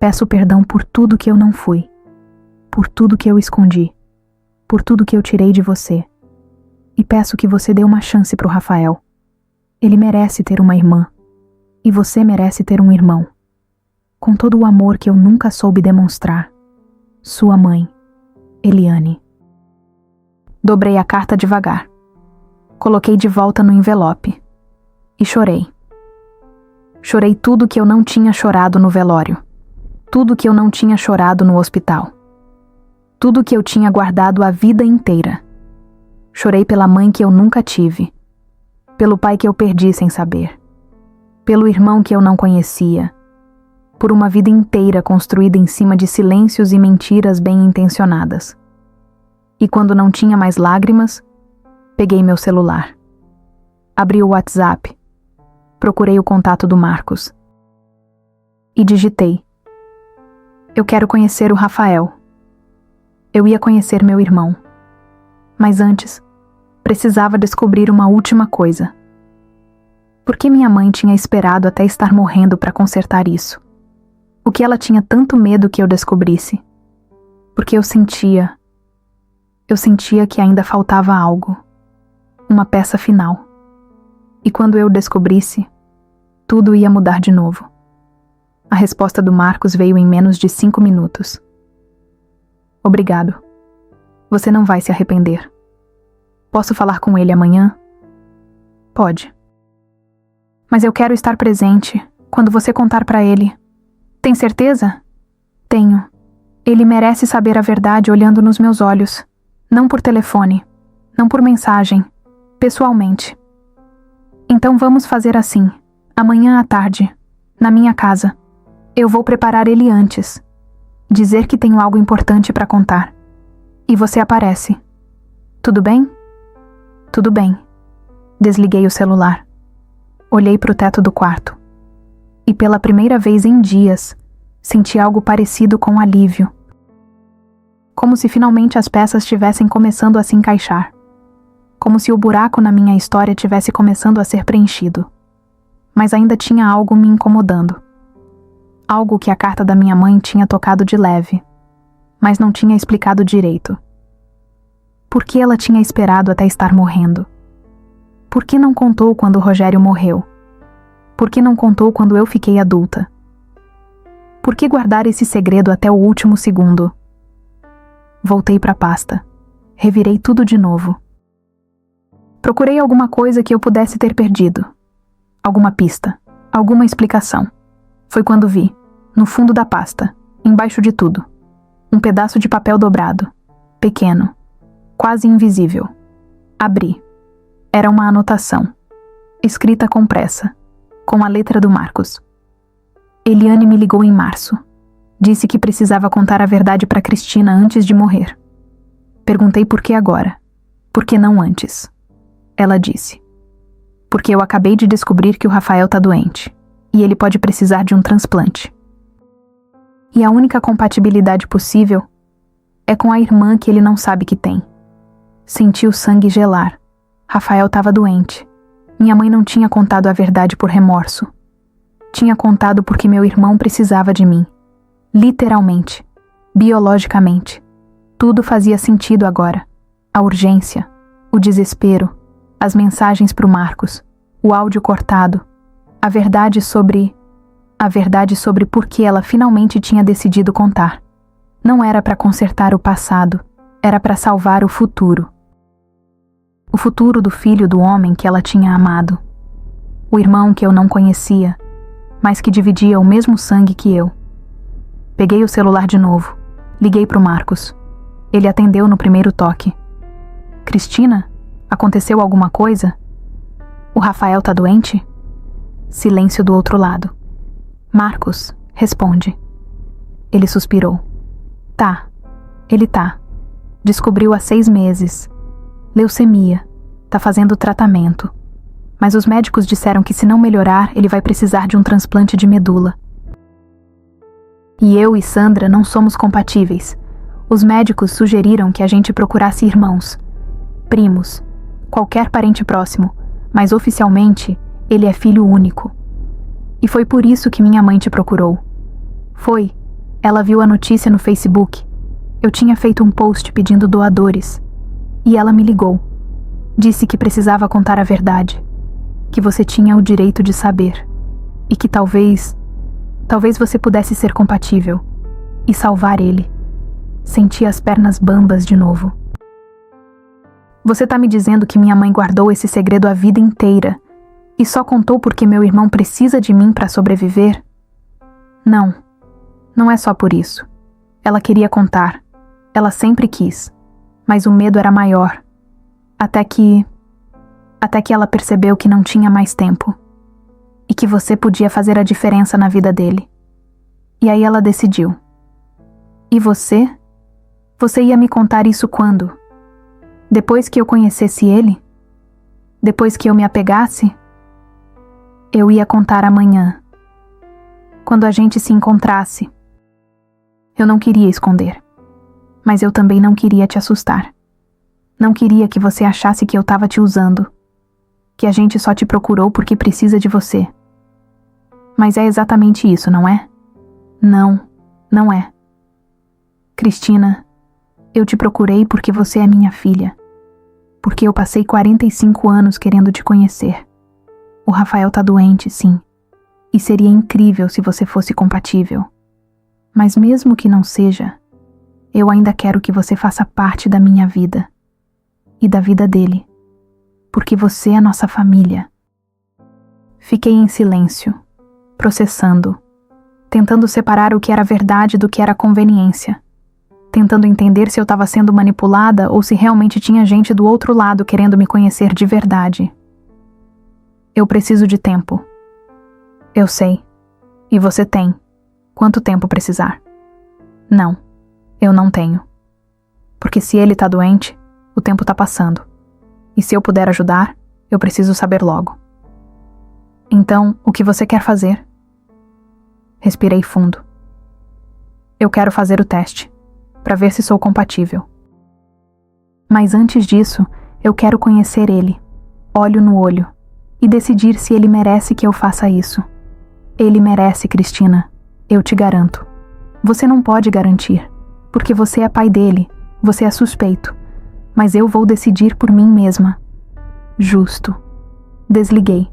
Peço perdão por tudo que eu não fui. Por tudo que eu escondi. Por tudo que eu tirei de você. E peço que você dê uma chance pro Rafael. Ele merece ter uma irmã. E você merece ter um irmão. Com todo o amor que eu nunca soube demonstrar. Sua mãe, Eliane. Dobrei a carta devagar. Coloquei de volta no envelope. E chorei. Chorei tudo que eu não tinha chorado no velório. Tudo que eu não tinha chorado no hospital. Tudo que eu tinha guardado a vida inteira. Chorei pela mãe que eu nunca tive. Pelo pai que eu perdi sem saber. Pelo irmão que eu não conhecia. Por uma vida inteira construída em cima de silêncios e mentiras bem intencionadas. E quando não tinha mais lágrimas, peguei meu celular. Abri o WhatsApp. Procurei o contato do Marcos. E digitei. Eu quero conhecer o Rafael. Eu ia conhecer meu irmão. Mas antes, precisava descobrir uma última coisa. Por que minha mãe tinha esperado até estar morrendo para consertar isso? O que ela tinha tanto medo que eu descobrisse? Porque eu sentia que ainda faltava algo. Uma peça final. E quando eu descobrisse, tudo ia mudar de novo. A resposta do Marcos veio em menos de 5 minutos. Obrigado. Você não vai se arrepender. Posso falar com ele amanhã? Pode. Mas eu quero estar presente quando você contar pra ele. Tem certeza? Tenho. Ele merece saber a verdade olhando nos meus olhos. Não por telefone. Não por mensagem. Pessoalmente. Então vamos fazer assim. Amanhã à tarde. Na minha casa. Eu vou preparar ele antes. Dizer que tenho algo importante pra contar. E você aparece. Tudo bem? Tudo bem. Desliguei o celular. Olhei pro teto do quarto. E pela primeira vez em dias, senti algo parecido com alívio. Como se finalmente as peças estivessem começando a se encaixar. Como se o buraco na minha história tivesse começando a ser preenchido. Mas ainda tinha algo me incomodando. Algo que a carta da minha mãe tinha tocado de leve, mas não tinha explicado direito. Por que ela tinha esperado até estar morrendo? Por que não contou quando o Rogério morreu? Por que não contou quando eu fiquei adulta? Por que guardar esse segredo até o último segundo? Voltei para a pasta. Revirei tudo de novo. Procurei alguma coisa que eu pudesse ter perdido. Alguma pista. Alguma explicação. Foi quando vi, no fundo da pasta, embaixo de tudo, um pedaço de papel dobrado. pequeno, quase invisível. Abri. Era uma anotação, escrita com pressa, com a letra do Marcos. Eliane me ligou em março. Disse que precisava contar a verdade para Cristina antes de morrer. Perguntei por que agora. Por que não antes? Ela disse: porque eu acabei de descobrir que o Rafael tá doente, e ele pode precisar de um transplante. E a única compatibilidade possível é com a irmã que ele não sabe que tem. Senti o sangue gelar. Rafael estava doente. Minha mãe não tinha contado a verdade por remorso. Tinha contado porque meu irmão precisava de mim. Literalmente. Biologicamente. Tudo fazia sentido agora. A urgência, o desespero, as mensagens pro Marcos, o áudio cortado, a verdade sobre por que ela finalmente tinha decidido contar. Não era para consertar o passado, era para salvar o futuro. O futuro do filho do homem que ela tinha amado. O irmão que eu não conhecia, mas que dividia o mesmo sangue que eu. Peguei o celular de novo, liguei pro Marcos. Ele atendeu no primeiro toque. Cristina, aconteceu alguma coisa? O Rafael tá doente? Silêncio do outro lado. Marcos, responde. Ele suspirou. Tá, ele tá. Descobriu há 6 meses. Leucemia. Tá fazendo tratamento. Mas os médicos disseram que se não melhorar, ele vai precisar de um transplante de medula. E eu e Sandra não somos compatíveis. Os médicos sugeriram que a gente procurasse irmãos, primos, qualquer parente próximo, mas oficialmente ele é filho único. E foi por isso que minha mãe te procurou. Foi. Ela viu a notícia no Facebook. Eu tinha feito um post pedindo doadores. E ela me ligou. Disse que precisava contar a verdade. Que você tinha o direito de saber. E que talvez você pudesse ser compatível. E salvar ele. Senti as pernas bambas de novo. Você tá me dizendo que minha mãe guardou esse segredo a vida inteira e só contou porque meu irmão precisa de mim para sobreviver? Não. Não é só por isso. Ela queria contar. Ela sempre quis. Mas o medo era maior. Até que ela percebeu que não tinha mais tempo. E que você podia fazer a diferença na vida dele. E aí ela decidiu. E você? Você ia me contar isso quando? Depois que eu conhecesse ele? Depois que eu me apegasse? Eu ia contar amanhã. Quando a gente se encontrasse. Eu não queria esconder. Mas eu também não queria te assustar. Não queria que você achasse que eu tava te usando. Que a gente só te procurou porque precisa de você. Mas é exatamente isso, não é? Não, não é. Cristina, eu te procurei porque você é minha filha. Porque eu passei 45 anos querendo te conhecer. O Rafael tá doente, sim. E seria incrível se você fosse compatível. Mas mesmo que não seja, eu ainda quero que você faça parte da minha vida. E da vida dele. Porque você é nossa família. Fiquei em silêncio, processando, tentando separar o que era verdade do que era conveniência. Tentando entender se eu estava sendo manipulada ou se realmente tinha gente do outro lado querendo me conhecer de verdade. Eu preciso de tempo. Eu sei. E você tem. Quanto tempo precisar? Não, eu não tenho. Porque se ele tá doente, o tempo tá passando. E se eu puder ajudar, eu preciso saber logo. Então, o que você quer fazer? Respirei fundo. Eu quero fazer o teste. Para ver se sou compatível. Mas antes disso, eu quero conhecer ele, olho no olho, e decidir se ele merece que eu faça isso. Ele merece, Cristina, eu te garanto. Você não pode garantir, porque você é pai dele, você é suspeito, mas eu vou decidir por mim mesma. Justo. Desliguei.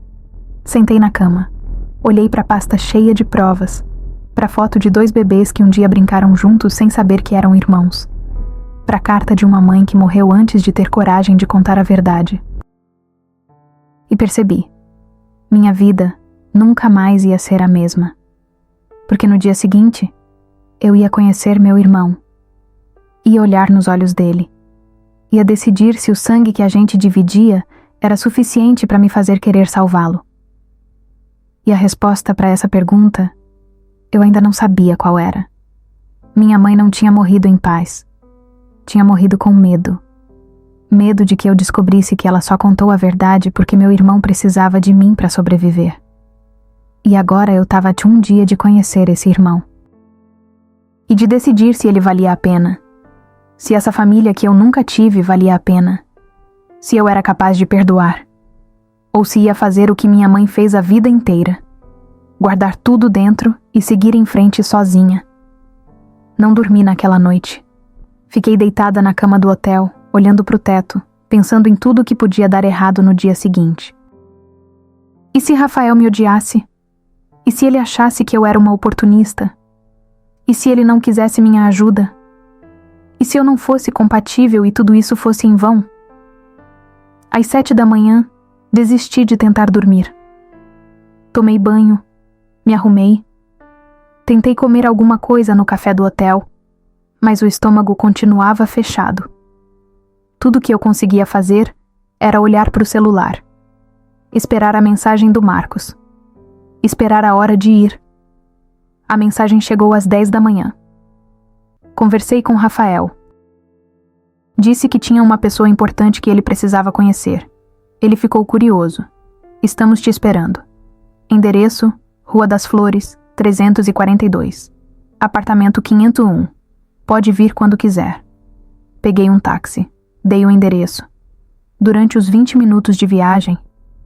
Sentei na cama. Olhei para a pasta cheia de provas, para a foto de 2 bebês que um dia brincaram juntos sem saber que eram irmãos, para a carta de uma mãe que morreu antes de ter coragem de contar a verdade. E percebi, minha vida nunca mais ia ser a mesma, porque no dia seguinte eu ia conhecer meu irmão, Ia olhar nos olhos dele. Ia decidir se o sangue que a gente dividia era suficiente para me fazer querer salvá-lo. E a resposta para essa pergunta, eu ainda não sabia qual era. Minha mãe não tinha morrido em paz. Tinha morrido com medo. Medo de que eu descobrisse que ela só contou a verdade porque meu irmão precisava de mim para sobreviver. E agora eu estava a um dia de conhecer esse irmão. E de decidir se ele valia a pena. Se essa família que eu nunca tive valia a pena. Se eu era capaz de perdoar. Ou se ia fazer o que minha mãe fez a vida inteira. Guardar tudo dentro e seguir em frente sozinha. Não dormi naquela noite. Fiquei deitada na cama do hotel, olhando para o teto, pensando em tudo que podia dar errado no dia seguinte. E se Rafael me odiasse? E se ele achasse que eu era uma oportunista? E se ele não quisesse minha ajuda? E se eu não fosse compatível e tudo isso fosse em vão? Às 7 da manhã, desisti de tentar dormir. Tomei banho, me arrumei. Tentei comer alguma coisa no café do hotel, mas o estômago continuava fechado. Tudo que eu conseguia fazer era olhar para o celular. Esperar a mensagem do Marcos. Esperar a hora de ir. A mensagem chegou às 10 da manhã. Conversei com Rafael. Disse que tinha uma pessoa importante que ele precisava conhecer. Ele ficou curioso. Estamos te esperando. Endereço, Rua das Flores, 342. Apartamento 501. Pode vir quando quiser. Peguei um táxi. Dei o endereço. Durante os 20 minutos de viagem,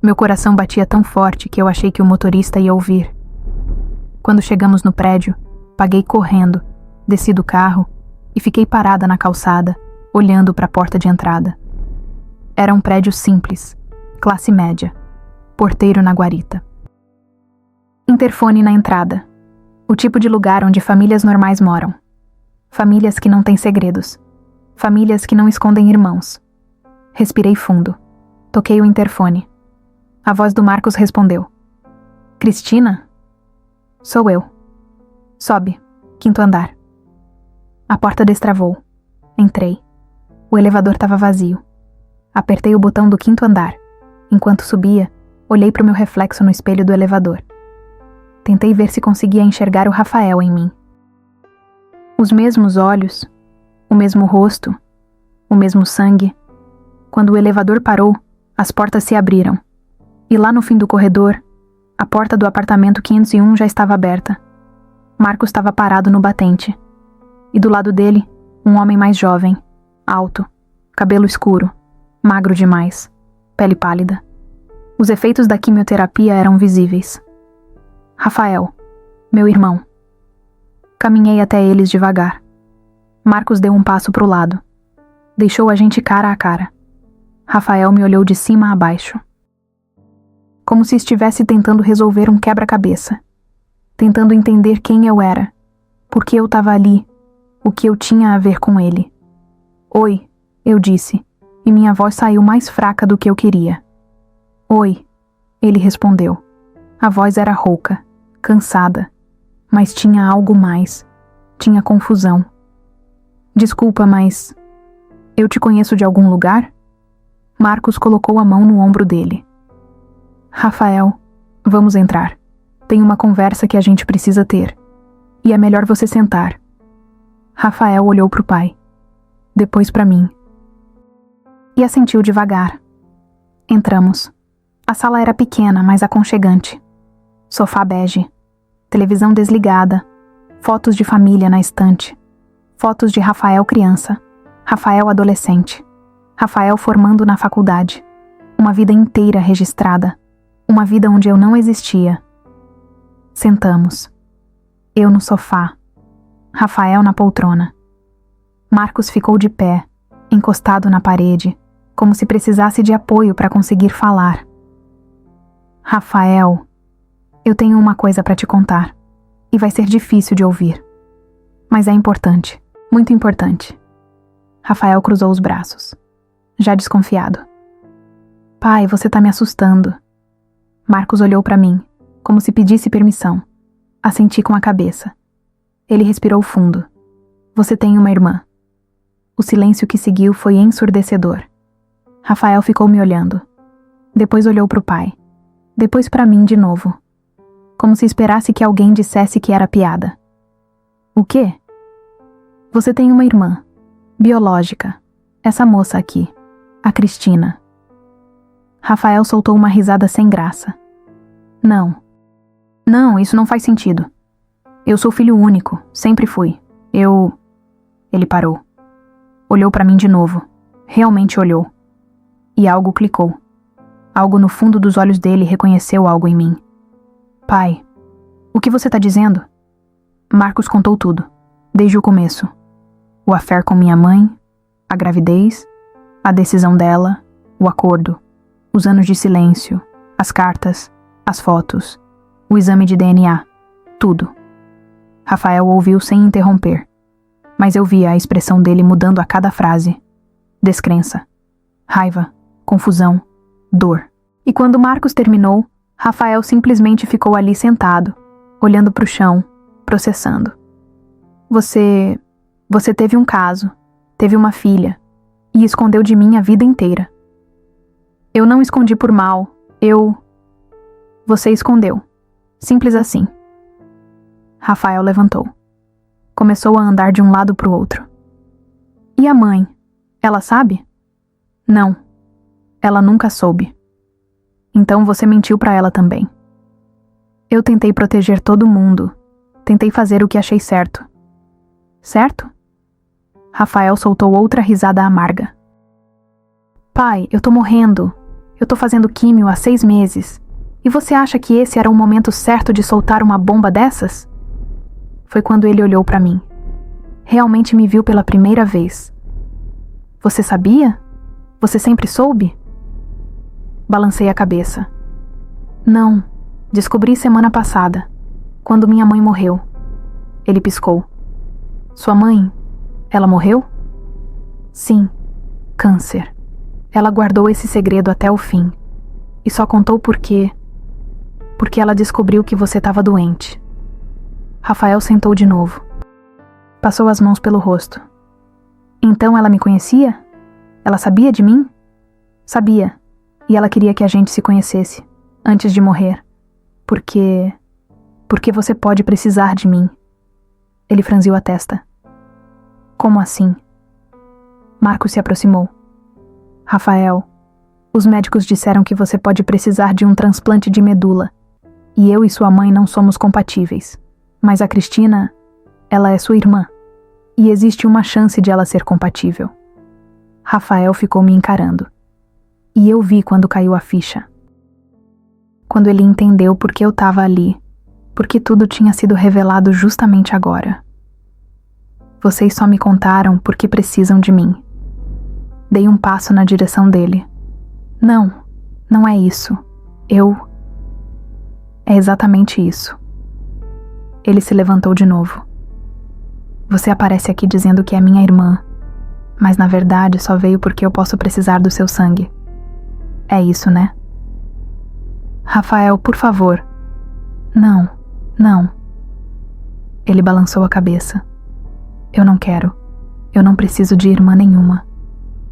meu coração batia tão forte que eu achei que o motorista ia ouvir. Quando chegamos no prédio, paguei correndo, desci do carro e fiquei parada na calçada, olhando para a porta de entrada. Era um prédio simples, classe média, porteiro na guarita. Interfone na entrada. O tipo de lugar onde famílias normais moram. Famílias que não têm segredos. Famílias que não escondem irmãos. Respirei fundo. Toquei o interfone. A voz do Marcos respondeu. Cristina? Sou eu. Sobe, 5º andar. A porta destravou. Entrei. O elevador estava vazio. Apertei o botão do 5º andar. Enquanto subia, olhei para o meu reflexo no espelho do elevador. Tentei ver se conseguia enxergar o Rafael em mim. Os mesmos olhos, o mesmo rosto, o mesmo sangue. Quando o elevador parou, as portas se abriram. E lá no fim do corredor, a porta do apartamento 501 já estava aberta. Marcos estava parado no batente. E do lado dele, um homem mais jovem, alto, cabelo escuro, magro demais, pele pálida. Os efeitos da quimioterapia eram visíveis. Rafael, meu irmão. Caminhei até eles devagar. Marcos deu um passo para o lado. Deixou a gente cara a cara. Rafael me olhou de cima a baixo. Como se estivesse tentando resolver um quebra-cabeça. Tentando entender quem eu era. Por que eu estava ali. O que eu tinha a ver com ele. Oi, eu disse, e minha voz saiu mais fraca do que eu queria. Oi, ele respondeu. A voz era rouca, cansada, mas tinha algo mais. Tinha confusão. Desculpa, mas... Eu te conheço de algum lugar? Marcos colocou a mão no ombro dele. Rafael, vamos entrar. Tem uma conversa que a gente precisa ter. E é melhor você sentar. Rafael olhou para o pai. Depois para mim. E assentiu devagar. Entramos. A sala era pequena, mas aconchegante. Sofá bege. Televisão desligada. Fotos de família na estante. Fotos de Rafael criança. Rafael adolescente. Rafael formando na faculdade. Uma vida inteira registrada. Uma vida onde eu não existia. Sentamos. Eu no sofá. Rafael na poltrona. Marcos ficou de pé, encostado na parede, como se precisasse de apoio para conseguir falar. Rafael, eu tenho uma coisa para te contar. E vai ser difícil de ouvir. Mas é importante, muito importante. Rafael cruzou os braços, já desconfiado. Pai, você tá me assustando. Marcos olhou para mim, como se pedisse permissão. Assenti com a cabeça. Ele respirou fundo. Você tem uma irmã. O silêncio que seguiu foi ensurdecedor. Rafael ficou me olhando. Depois olhou para o pai. Depois para mim de novo. Como se esperasse que alguém dissesse que era piada. O quê? Você tem uma irmã. Biológica. Essa moça aqui. A Cristina. Rafael soltou uma risada sem graça. Não. Não, isso não faz sentido. Eu sou filho único. Sempre fui. Ele parou. Olhou para mim de novo. Realmente olhou. E algo clicou. Algo no fundo dos olhos dele reconheceu algo em mim. Pai, o que você tá dizendo? Marcos contou tudo, desde o começo. O affair com minha mãe, a gravidez, a decisão dela, o acordo, os anos de silêncio, as cartas, as fotos, o exame de DNA, tudo. Rafael ouviu sem interromper, mas eu via a expressão dele mudando a cada frase. Descrença, raiva, confusão, dor. E quando Marcos terminou, Rafael simplesmente ficou ali sentado, olhando para o chão, processando. Você teve um caso, teve uma filha, e escondeu de mim a vida inteira. Eu não escondi por mal, Você escondeu. Simples assim. Rafael levantou. Começou a andar de um lado para o outro. E a mãe? Ela sabe? Não. Ela nunca soube. Então você mentiu para ela também. Eu tentei proteger todo mundo. Tentei fazer o que achei certo. Certo? Rafael soltou outra risada amarga. Pai, eu tô morrendo. Eu tô fazendo químio há 6 meses. E você acha que esse era o momento certo de soltar uma bomba dessas? Foi quando ele olhou para mim. Realmente me viu pela primeira vez. Você sabia? Você sempre soube? Balancei a cabeça. Não, descobri semana passada, quando minha mãe morreu. Ele piscou. Sua mãe, ela morreu? Sim, câncer. Ela guardou esse segredo até o fim. E só contou porque ela descobriu que você estava doente. Rafael sentou de novo. Passou as mãos pelo rosto. Então ela me conhecia? Ela sabia de mim? Sabia. E ela queria que a gente se conhecesse, antes de morrer. Porque você pode precisar de mim. Ele franziu a testa. Como assim? Marcos se aproximou. Rafael, os médicos disseram que você pode precisar de um transplante de medula. E eu e sua mãe não somos compatíveis. Mas a Cristina, ela é sua irmã. E existe uma chance de ela ser compatível. Rafael ficou me encarando. E eu vi quando caiu a ficha. Quando ele entendeu por que eu estava ali, porque tudo tinha sido revelado justamente agora. Vocês só me contaram porque precisam de mim. Dei um passo na direção dele. Não é isso. É exatamente isso. Ele se levantou de novo. Você aparece aqui dizendo que é minha irmã, mas na verdade só veio porque eu posso precisar do seu sangue. É isso, né? Rafael, por favor. Não. Ele balançou a cabeça. Eu não quero. Eu não preciso de irmã nenhuma.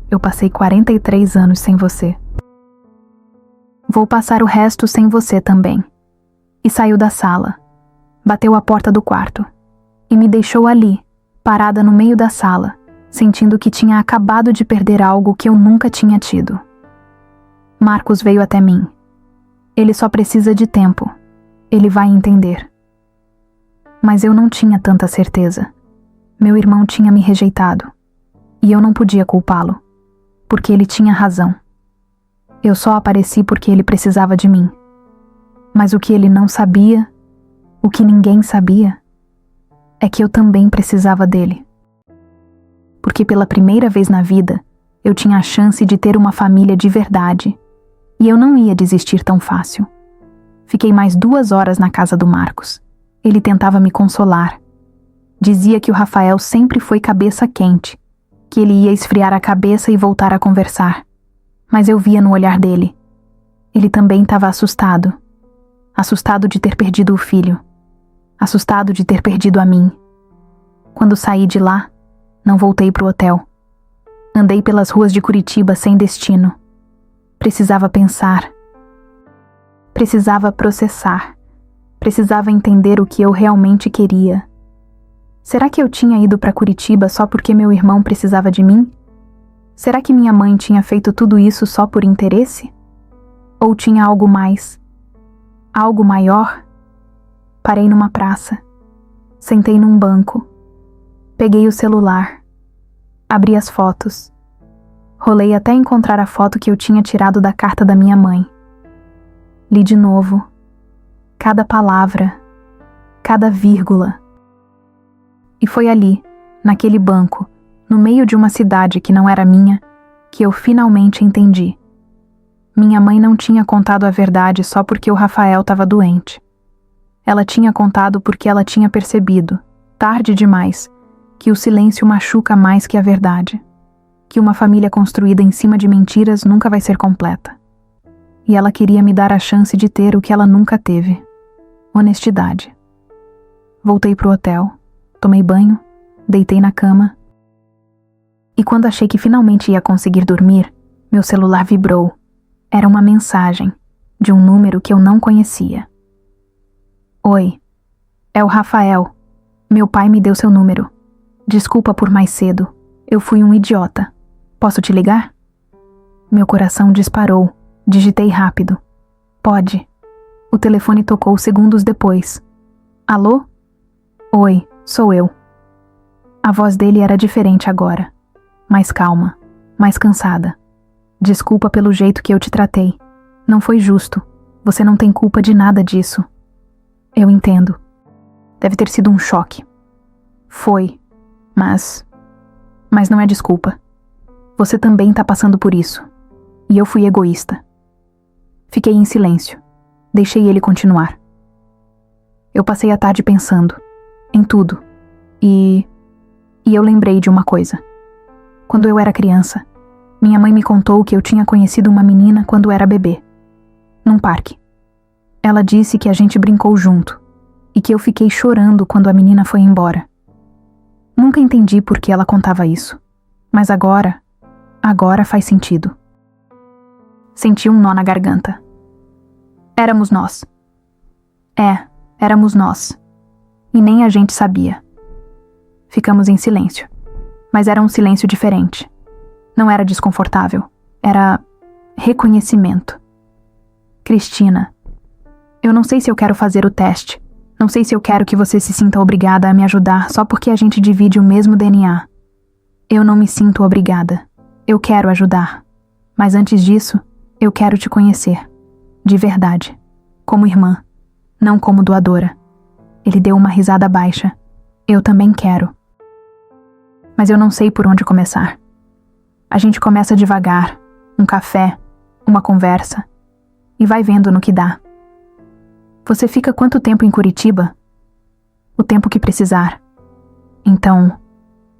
Eu passei 43 anos sem você. Vou passar o resto sem você também. E saiu da sala. Bateu a porta do quarto. E me deixou ali, parada no meio da sala, sentindo que tinha acabado de perder algo que eu nunca tinha tido. Marcos veio até mim. Ele só precisa de tempo. Ele vai entender. Mas eu não tinha tanta certeza. Meu irmão tinha me rejeitado. E eu não podia culpá-lo, porque ele tinha razão. Eu só apareci porque ele precisava de mim. Mas o que ele não sabia, o que ninguém sabia, é que eu também precisava dele. Porque pela primeira vez na vida, eu tinha a chance de ter uma família de verdade. E eu não ia desistir tão fácil. Fiquei mais 2 horas na casa do Marcos. Ele tentava me consolar. Dizia que o Rafael sempre foi cabeça quente, que ele ia esfriar a cabeça e voltar a conversar. Mas eu via no olhar dele. Ele também estava assustado. Assustado de ter perdido o filho. Assustado de ter perdido a mim. Quando saí de lá, não voltei pro hotel. Andei pelas ruas de Curitiba sem destino. Precisava pensar. Precisava processar. Precisava entender o que eu realmente queria. Será que eu tinha ido para Curitiba só porque meu irmão precisava de mim? Será que minha mãe tinha feito tudo isso só por interesse? Ou tinha algo mais? Algo maior? Parei numa praça. Sentei num banco. Peguei o celular. Abri as fotos. Rolei até encontrar a foto que eu tinha tirado da carta da minha mãe. Li de novo. Cada palavra. Cada vírgula. E foi ali, naquele banco, no meio de uma cidade que não era minha, que eu finalmente entendi. Minha mãe não tinha contado a verdade só porque o Rafael estava doente. Ela tinha contado porque ela tinha percebido, tarde demais, que o silêncio machuca mais que a verdade, que uma família construída em cima de mentiras nunca vai ser completa. E ela queria me dar a chance de ter o que ela nunca teve: honestidade. Voltei pro hotel, tomei banho, deitei na cama. E quando achei que finalmente ia conseguir dormir, meu celular vibrou. Era uma mensagem, de um número que eu não conhecia. Oi, é o Rafael. Meu pai me deu seu número. Desculpa por mais cedo. Eu fui um idiota. Posso te ligar? Meu coração disparou. Digitei rápido. Pode. O telefone tocou segundos depois. Alô? Oi, sou eu. A voz dele era diferente agora. Mais calma, mais cansada. Desculpa pelo jeito que eu te tratei. Não foi justo. Você não tem culpa de nada disso. Eu entendo. Deve ter sido um choque. Foi. Mas não é desculpa. Você também tá passando por isso. E eu fui egoísta. Fiquei em silêncio. Deixei ele continuar. Eu passei a tarde pensando. Em tudo. E eu lembrei de uma coisa. Quando eu era criança, minha mãe me contou que eu tinha conhecido uma menina quando era bebê. Num parque. Ela disse que a gente brincou junto. E que eu fiquei chorando quando a menina foi embora. Nunca entendi por que ela contava isso. Mas agora faz sentido. Senti um nó na garganta. Éramos nós. Éramos nós. E nem a gente sabia. Ficamos em silêncio. Mas era um silêncio diferente. Não era desconfortável. Era reconhecimento. Cristina, eu não sei se eu quero fazer o teste. Não sei se eu quero que você se sinta obrigada a me ajudar só porque a gente divide o mesmo DNA. Eu não me sinto obrigada. Eu quero ajudar. Mas antes disso, eu quero te conhecer. De verdade. Como irmã. Não como doadora. Ele deu uma risada baixa. Eu também quero. Mas eu não sei por onde começar. A gente começa devagar. Um café. Uma conversa. E vai vendo no que dá. Você fica quanto tempo em Curitiba? O tempo que precisar. Então,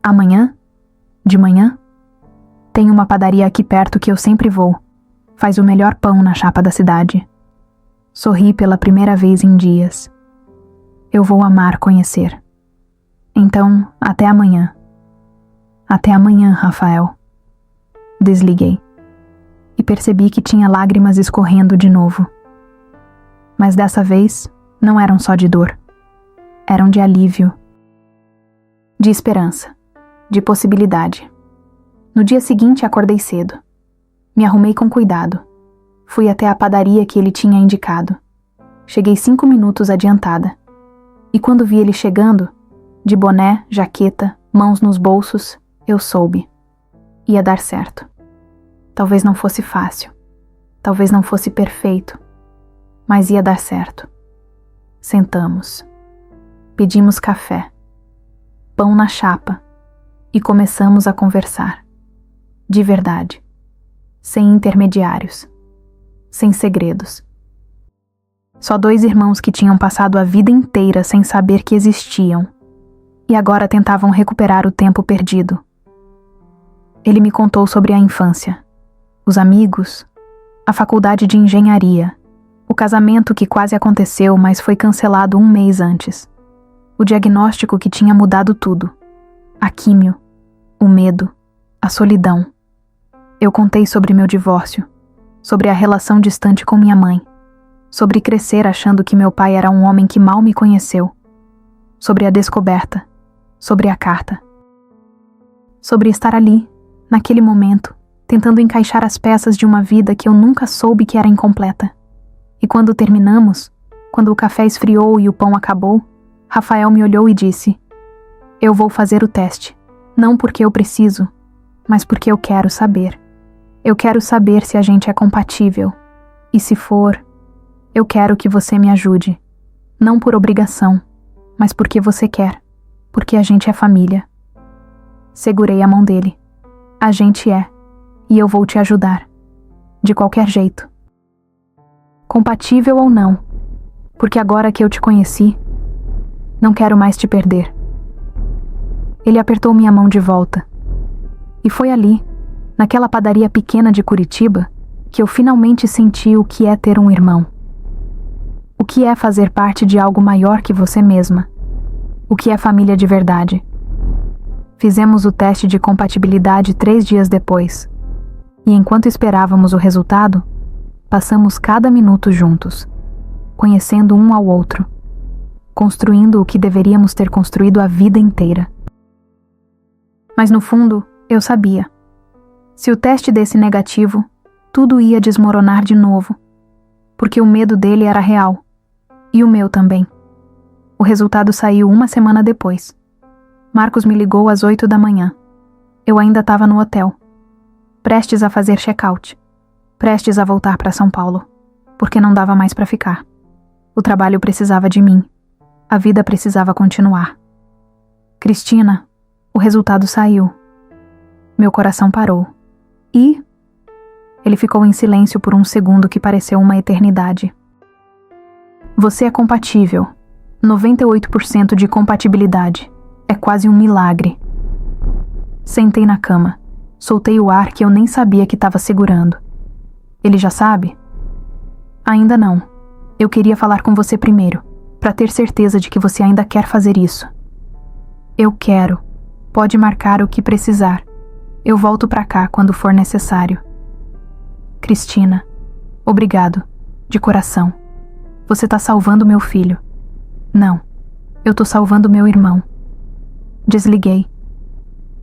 amanhã? De manhã? Tem uma padaria aqui perto que eu sempre vou. Faz o melhor pão na chapa da cidade. Sorri pela primeira vez em dias. Eu vou amar conhecer. Então, até amanhã. Até amanhã, Rafael. Desliguei. E percebi que tinha lágrimas escorrendo de novo. Mas dessa vez, não eram só de dor. Eram de alívio. De esperança. De possibilidade. No dia seguinte, acordei cedo. Me arrumei com cuidado. Fui até a padaria que ele tinha indicado. Cheguei 5 minutos adiantada. E quando vi ele chegando, de boné, jaqueta, mãos nos bolsos, eu soube. Ia dar certo. Talvez não fosse fácil. Talvez não fosse perfeito. Mas ia dar certo. Sentamos. Pedimos café. Pão na chapa. E começamos a conversar. De verdade. Sem intermediários. Sem segredos. Só 2 irmãos que tinham passado a vida inteira sem saber que existiam. E agora tentavam recuperar o tempo perdido. Ele me contou sobre a infância. Os amigos. A faculdade de engenharia. O casamento que quase aconteceu, mas foi cancelado 1 mês antes. O diagnóstico que tinha mudado tudo. A químio. O medo. a solidão. Eu contei sobre meu divórcio, sobre a relação distante com minha mãe, sobre crescer achando que meu pai era um homem que mal me conheceu, sobre a descoberta, sobre a carta, sobre estar ali, naquele momento, tentando encaixar as peças de uma vida que eu nunca soube que era incompleta. E quando terminamos, quando o café esfriou e o pão acabou, Rafael me olhou e disse: "Eu vou fazer o teste, não porque eu preciso, mas porque eu quero saber. Eu quero saber se a gente é compatível. E se for, eu quero que você me ajude. Não por obrigação, mas porque você quer. Porque a gente é família." Segurei a mão dele. "A gente é. E eu vou te ajudar. De qualquer jeito. Compatível ou não. Porque agora que eu te conheci, não quero mais te perder." Ele apertou minha mão de volta. E foi ali, naquela padaria pequena de Curitiba, que eu finalmente senti o que é ter um irmão. O que é fazer parte de algo maior que você mesma. O que é família de verdade. Fizemos o teste de compatibilidade 3 dias depois. E enquanto esperávamos o resultado, passamos cada minuto juntos, conhecendo um ao outro, construindo o que deveríamos ter construído a vida inteira. Mas no fundo, eu sabia. Se o teste desse negativo, tudo ia desmoronar de novo, porque o medo dele era real, e o meu também. O resultado saiu 1 semana depois. Marcos me ligou às 8 da manhã. Eu ainda estava no hotel, prestes a fazer check-out, prestes a voltar para São Paulo, porque não dava mais para ficar. O trabalho precisava de mim. A vida precisava continuar. "Cristina, o resultado saiu." Meu coração parou. E... Ele ficou em silêncio por um segundo que pareceu uma eternidade. "Você é compatível. 98% de compatibilidade. É quase um milagre." Sentei na cama. Soltei o ar que eu nem sabia que estava segurando. "Ele já sabe?" "Ainda não. Eu queria falar com você primeiro, para ter certeza de que você ainda quer fazer isso." "Eu quero. Pode marcar o que precisar. Eu volto para cá quando for necessário." "Cristina, obrigado, de coração. Você tá salvando meu filho." "Não, eu tô salvando meu irmão." Desliguei.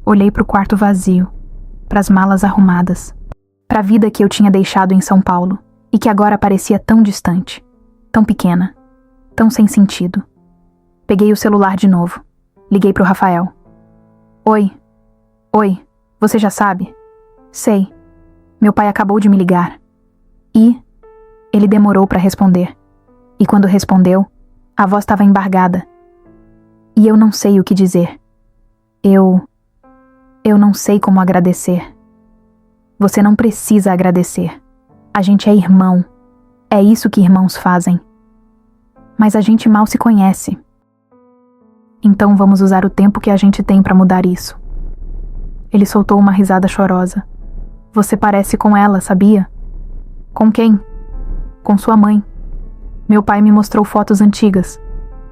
Olhei pro quarto vazio, pras malas arrumadas, pra vida que eu tinha deixado em São Paulo e que agora parecia tão distante, tão pequena, tão sem sentido. Peguei o celular de novo. Liguei pro Rafael. Oi, você já sabe?" "Sei. Meu pai acabou de me ligar." "E?" Ele demorou pra responder. E quando respondeu, a voz estava embargada. "E eu não sei o que dizer. Eu não sei como agradecer." "Você não precisa agradecer. A gente é irmão. É isso que irmãos fazem. Mas a gente mal se conhece. Então vamos usar o tempo que a gente tem para mudar isso." Ele soltou uma risada chorosa. "Você parece com ela, sabia?" "Com quem?" "Com sua mãe. Meu pai me mostrou fotos antigas.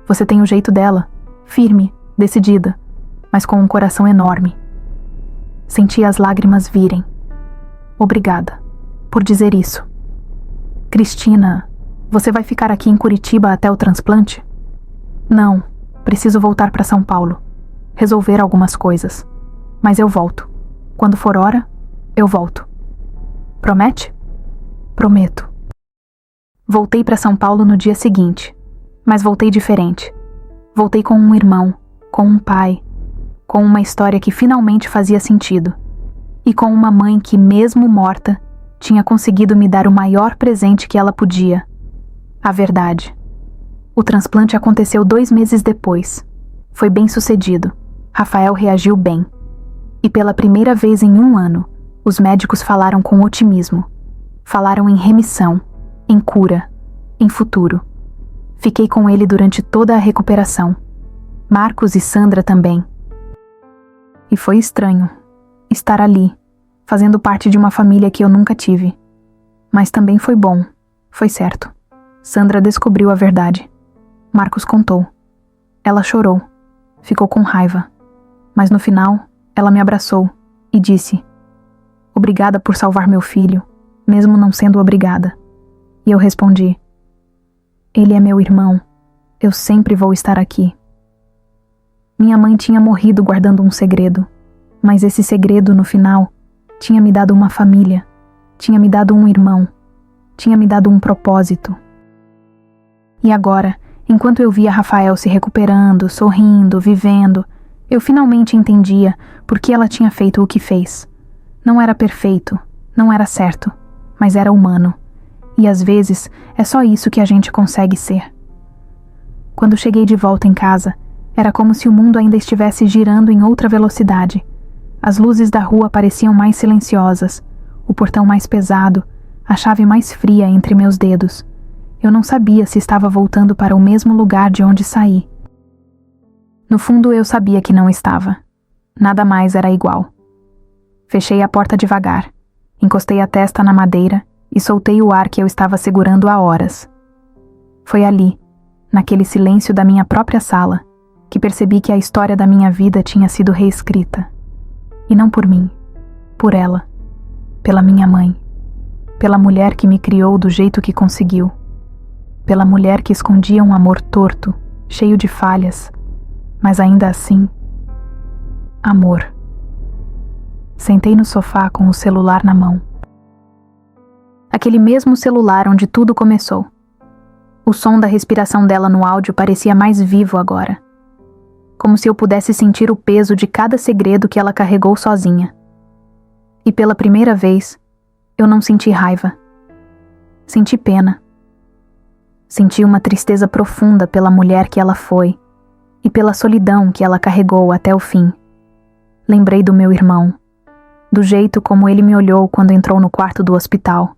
Você tem o jeito dela, firme, decidida, mas com um coração enorme." Senti as lágrimas virem. "Obrigada por dizer isso." "Cristina, você vai ficar aqui em Curitiba até o transplante?" "Não, preciso voltar para São Paulo, resolver algumas coisas. Mas eu volto. Quando for hora, eu volto." "Promete?" "Prometo." Voltei para São Paulo no dia seguinte, mas voltei diferente. Voltei com um irmão, com um pai, com uma história que finalmente fazia sentido, e com uma mãe que, mesmo morta, tinha conseguido me dar o maior presente que ela podia: a verdade. O transplante aconteceu 2 meses depois. Foi bem sucedido. Rafael reagiu bem. E pela primeira vez em 1 ano, os médicos falaram com otimismo. Falaram em remissão, em cura, em futuro. Fiquei com ele durante toda a recuperação. Marcos e Sandra também. E foi estranho estar ali, fazendo parte de uma família que eu nunca tive. Mas também foi bom, foi certo. Sandra descobriu a verdade. Marcos contou. Ela chorou, ficou com raiva. Mas no final, ela me abraçou e disse: "Obrigada por salvar meu filho, mesmo não sendo obrigada." E eu respondi: "Ele é meu irmão. Eu sempre vou estar aqui." Minha mãe tinha morrido guardando um segredo, mas esse segredo, no final, tinha me dado uma família, tinha me dado um irmão, tinha me dado um propósito. E agora, enquanto eu via Rafael se recuperando, sorrindo, vivendo, eu finalmente entendia por que ela tinha feito o que fez. Não era perfeito, não era certo, mas era humano. E às vezes é só isso que a gente consegue ser. Quando cheguei de volta em casa, era como se o mundo ainda estivesse girando em outra velocidade. As luzes da rua pareciam mais silenciosas, o portão mais pesado, a chave mais fria entre meus dedos. Eu não sabia se estava voltando para o mesmo lugar de onde saí. No fundo, eu sabia que não estava. Nada mais era igual. Fechei a porta devagar, encostei a testa na madeira e soltei o ar que eu estava segurando há horas. Foi ali, naquele silêncio da minha própria sala, que percebi que a história da minha vida tinha sido reescrita. E não por mim, por ela, pela minha mãe, pela mulher que me criou do jeito que conseguiu, pela mulher que escondia um amor torto, cheio de falhas, mas ainda assim, amor. Sentei no sofá com o celular na mão. Aquele mesmo celular onde tudo começou. O som da respiração dela no áudio parecia mais vivo agora. Como se eu pudesse sentir o peso de cada segredo que ela carregou sozinha. E pela primeira vez, eu não senti raiva. Senti pena. Senti uma tristeza profunda pela mulher que ela foi e pela solidão que ela carregou até o fim. Lembrei do meu irmão, do jeito como ele me olhou quando entrou no quarto do hospital.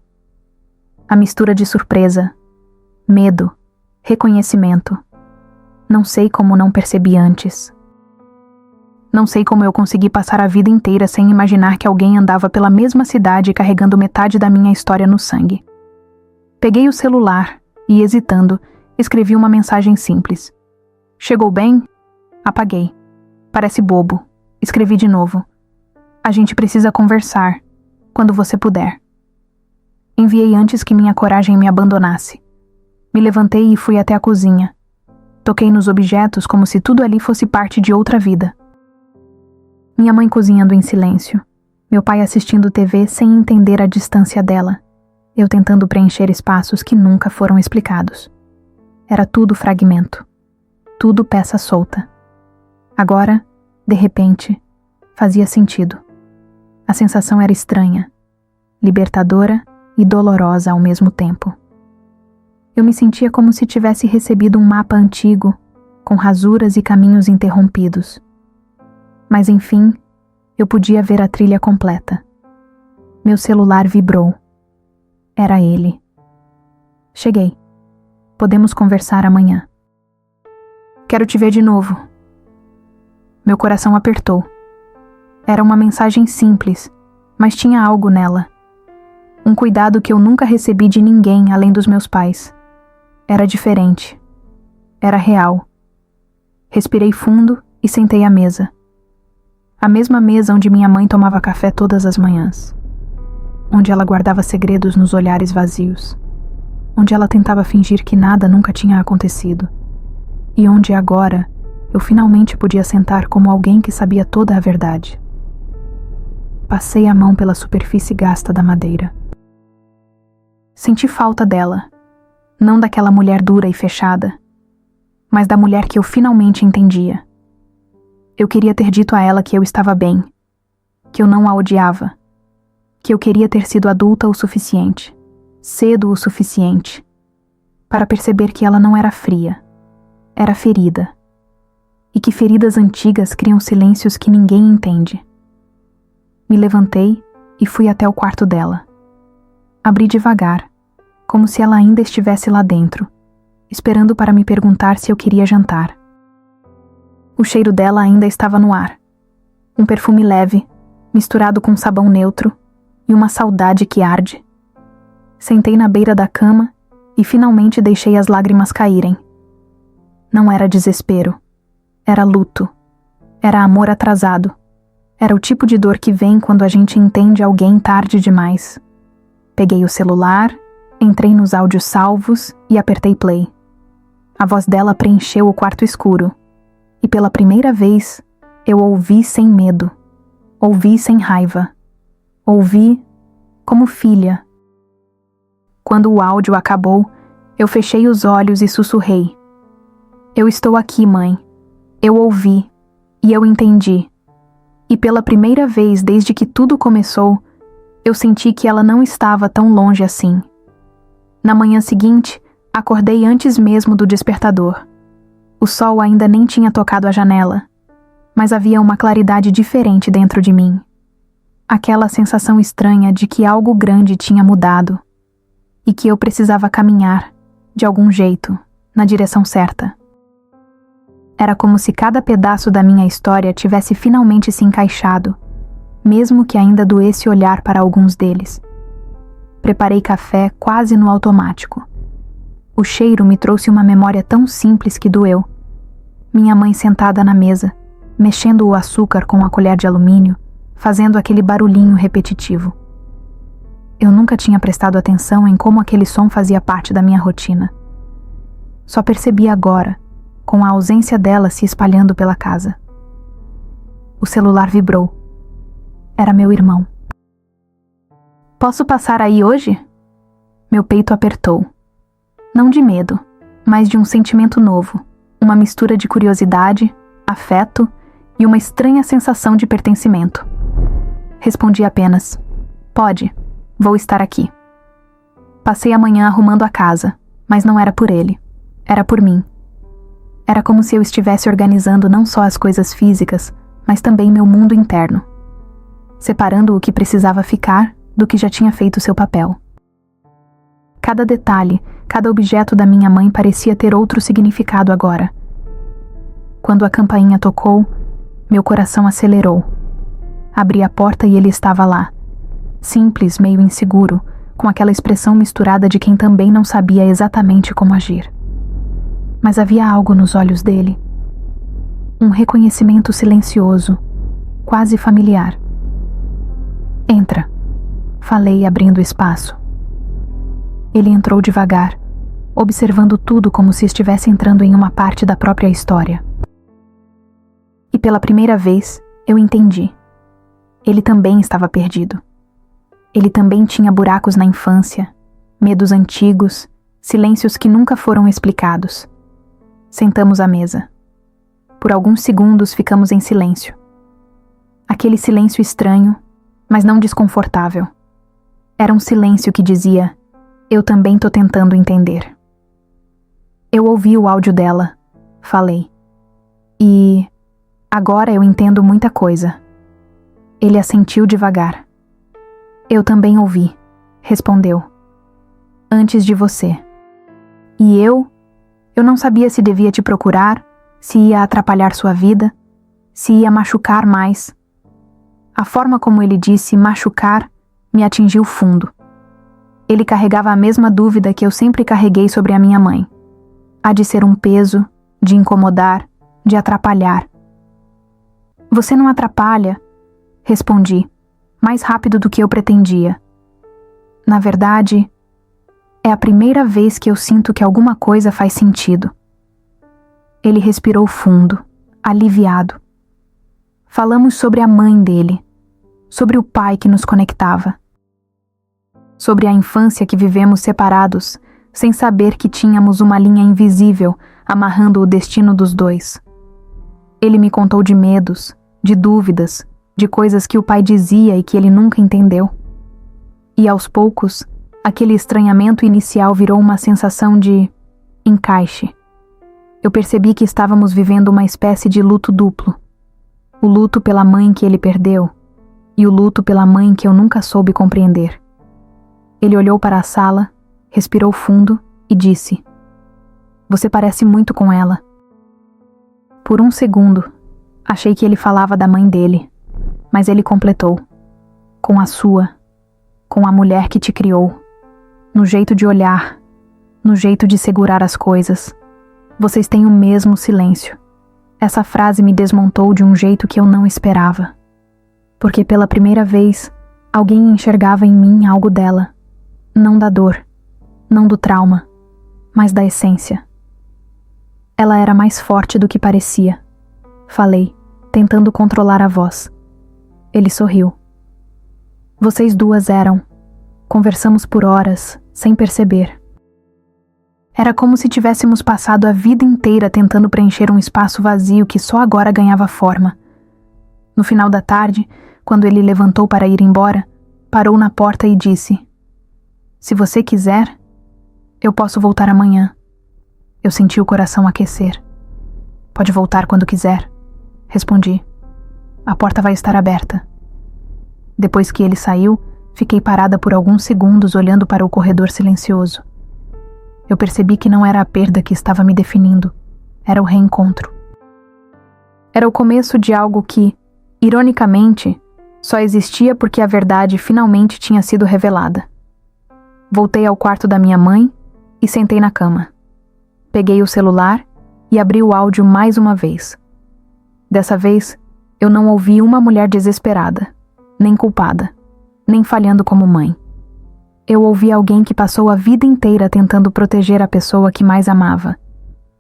A mistura de surpresa, medo, reconhecimento. Não sei como não percebi antes. Não sei como eu consegui passar a vida inteira sem imaginar que alguém andava pela mesma cidade carregando metade da minha história no sangue. Peguei o celular e, hesitando, escrevi uma mensagem simples. "Chegou bem?" Apaguei. "Parece bobo." Escrevi de novo. "A gente precisa conversar, quando você puder." Enviei antes que minha coragem me abandonasse. Me levantei e fui até a cozinha. Toquei nos objetos como se tudo ali fosse parte de outra vida. Minha mãe cozinhando em silêncio. Meu pai assistindo TV sem entender a distância dela. Eu tentando preencher espaços que nunca foram explicados. Era tudo fragmento. Tudo peça solta. Agora, de repente, fazia sentido. A sensação era estranha, libertadora e dolorosa ao mesmo tempo. Eu me sentia como se tivesse recebido um mapa antigo, com rasuras e caminhos interrompidos. Mas enfim, eu podia ver a trilha completa. Meu celular vibrou. Era ele. "Cheguei. Podemos conversar amanhã." "Quero te ver de novo." Meu coração apertou. Era uma mensagem simples, mas tinha algo nela. Um cuidado que eu nunca recebi de ninguém além dos meus pais. Era diferente. Era real. Respirei fundo e sentei à mesa. A mesma mesa onde minha mãe tomava café todas as manhãs. Onde ela guardava segredos nos olhares vazios. Onde ela tentava fingir que nada nunca tinha acontecido. E onde agora eu finalmente podia sentar como alguém que sabia toda a verdade. Passei a mão pela superfície gasta da madeira. Senti falta dela. Não daquela mulher dura e fechada, mas da mulher que eu finalmente entendia. Eu queria ter dito a ela que eu estava bem, que eu não a odiava, que eu queria ter sido adulta o suficiente, cedo o suficiente, para perceber que ela não era fria, era ferida, e que feridas antigas criam silêncios que ninguém entende. Me levantei e fui até o quarto dela. Abri devagar, como se ela ainda estivesse lá dentro, esperando para me perguntar se eu queria jantar. O cheiro dela ainda estava no ar. Um perfume leve, misturado com sabão neutro, e uma saudade que arde. Sentei na beira da cama e finalmente deixei as lágrimas caírem. Não era desespero. Era luto. Era amor atrasado. Era o tipo de dor que vem quando a gente entende alguém tarde demais. Peguei o celular, entrei nos áudios salvos e apertei play. A voz dela preencheu o quarto escuro. E pela primeira vez, eu ouvi sem medo. Ouvi sem raiva. Ouvi como filha. Quando o áudio acabou, eu fechei os olhos e sussurrei. Eu estou aqui, mãe. Eu ouvi. E eu entendi. E pela primeira vez desde que tudo começou, eu senti que ela não estava tão longe assim. Na manhã seguinte, acordei antes mesmo do despertador. O sol ainda nem tinha tocado a janela, mas havia uma claridade diferente dentro de mim. Aquela sensação estranha de que algo grande tinha mudado e que eu precisava caminhar, de algum jeito, na direção certa. Era como se cada pedaço da minha história tivesse finalmente se encaixado, mesmo que ainda doesse olhar para alguns deles. Preparei café quase no automático. O cheiro me trouxe uma memória tão simples que doeu. Minha mãe sentada na mesa, mexendo o açúcar com a colher de alumínio, fazendo aquele barulhinho repetitivo. Eu nunca tinha prestado atenção em como aquele som fazia parte da minha rotina. Só percebi agora, com a ausência dela se espalhando pela casa. O celular vibrou. Era meu irmão. Posso passar aí hoje? Meu peito apertou. Não de medo, mas de um sentimento novo. Uma mistura de curiosidade, afeto e uma estranha sensação de pertencimento. Respondi apenas: pode, vou estar aqui. Passei a manhã arrumando a casa, mas não era por ele, era por mim. Era como se eu estivesse organizando não só as coisas físicas, mas também meu mundo interno, separando o que precisava ficar do que já tinha feito seu papel. Cada detalhe, cada objeto da minha mãe parecia ter outro significado agora. Quando a campainha tocou, meu coração acelerou. Abri a porta e ele estava lá, simples, meio inseguro, com aquela expressão misturada de quem também não sabia exatamente como agir. Mas havia algo nos olhos dele. Um reconhecimento silencioso, quase familiar. Entra, falei abrindo espaço. Ele entrou devagar, observando tudo como se estivesse entrando em uma parte da própria história. E pela primeira vez, eu entendi. Ele também estava perdido. Ele também tinha buracos na infância, medos antigos, silêncios que nunca foram explicados. Sentamos à mesa. Por alguns segundos ficamos em silêncio. Aquele silêncio estranho, mas não desconfortável. Era um silêncio que dizia: eu também tô tentando entender. Eu ouvi o áudio dela, falei. E agora eu entendo muita coisa. Ele assentiu devagar. Eu também ouvi, respondeu. Antes de você. E eu não sabia se devia te procurar, se ia atrapalhar sua vida, se ia machucar mais. A forma como ele disse machucar me atingiu fundo. Ele carregava a mesma dúvida que eu sempre carreguei sobre a minha mãe. A de ser um peso, de incomodar, de atrapalhar. Você não atrapalha, respondi, mais rápido do que eu pretendia. Na verdade, é a primeira vez que eu sinto que alguma coisa faz sentido. Ele respirou fundo, aliviado. Falamos sobre a mãe dele, sobre o pai que nos conectava, sobre a infância que vivemos separados, sem saber que tínhamos uma linha invisível amarrando o destino dos dois. Ele me contou de medos, de dúvidas, de coisas que o pai dizia e que ele nunca entendeu. E aos poucos, aquele estranhamento inicial virou uma sensação de encaixe. Eu percebi que estávamos vivendo uma espécie de luto duplo. O luto pela mãe que ele perdeu e o luto pela mãe que eu nunca soube compreender. Ele olhou para a sala, respirou fundo e disse: Você parece muito com ela. Por um segundo, achei que ele falava da mãe dele, mas ele completou: com a sua, com a mulher que te criou, no jeito de olhar, no jeito de segurar as coisas. Vocês têm o mesmo silêncio. Essa frase me desmontou de um jeito que eu não esperava. porque pela primeira vez alguém enxergava em mim algo dela, não da dor, não do trauma, mas da essência. Ela era mais forte do que parecia. Falei, tentando controlar a voz. Ele sorriu. Vocês duas eram. Conversamos por horas, sem perceber. Era como se tivéssemos passado a vida inteira tentando preencher um espaço vazio que só agora ganhava forma. No final da tarde, quando ele levantou para ir embora, parou na porta e disse: Se você quiser, eu posso voltar amanhã. Eu senti o coração aquecer. Pode voltar quando quiser, respondi. A porta vai estar aberta. Depois que ele saiu, fiquei parada por alguns segundos olhando para o corredor silencioso. Eu percebi que não era a perda que estava me definindo, era o reencontro. Era o começo de algo que, ironicamente, só existia porque a verdade finalmente tinha sido revelada. Voltei ao quarto da minha mãe e sentei na cama. Peguei o celular e abri o áudio mais uma vez. Dessa vez, eu não ouvi uma mulher desesperada, nem culpada, nem falhando como mãe. Eu ouvi alguém que passou a vida inteira tentando proteger a pessoa que mais amava,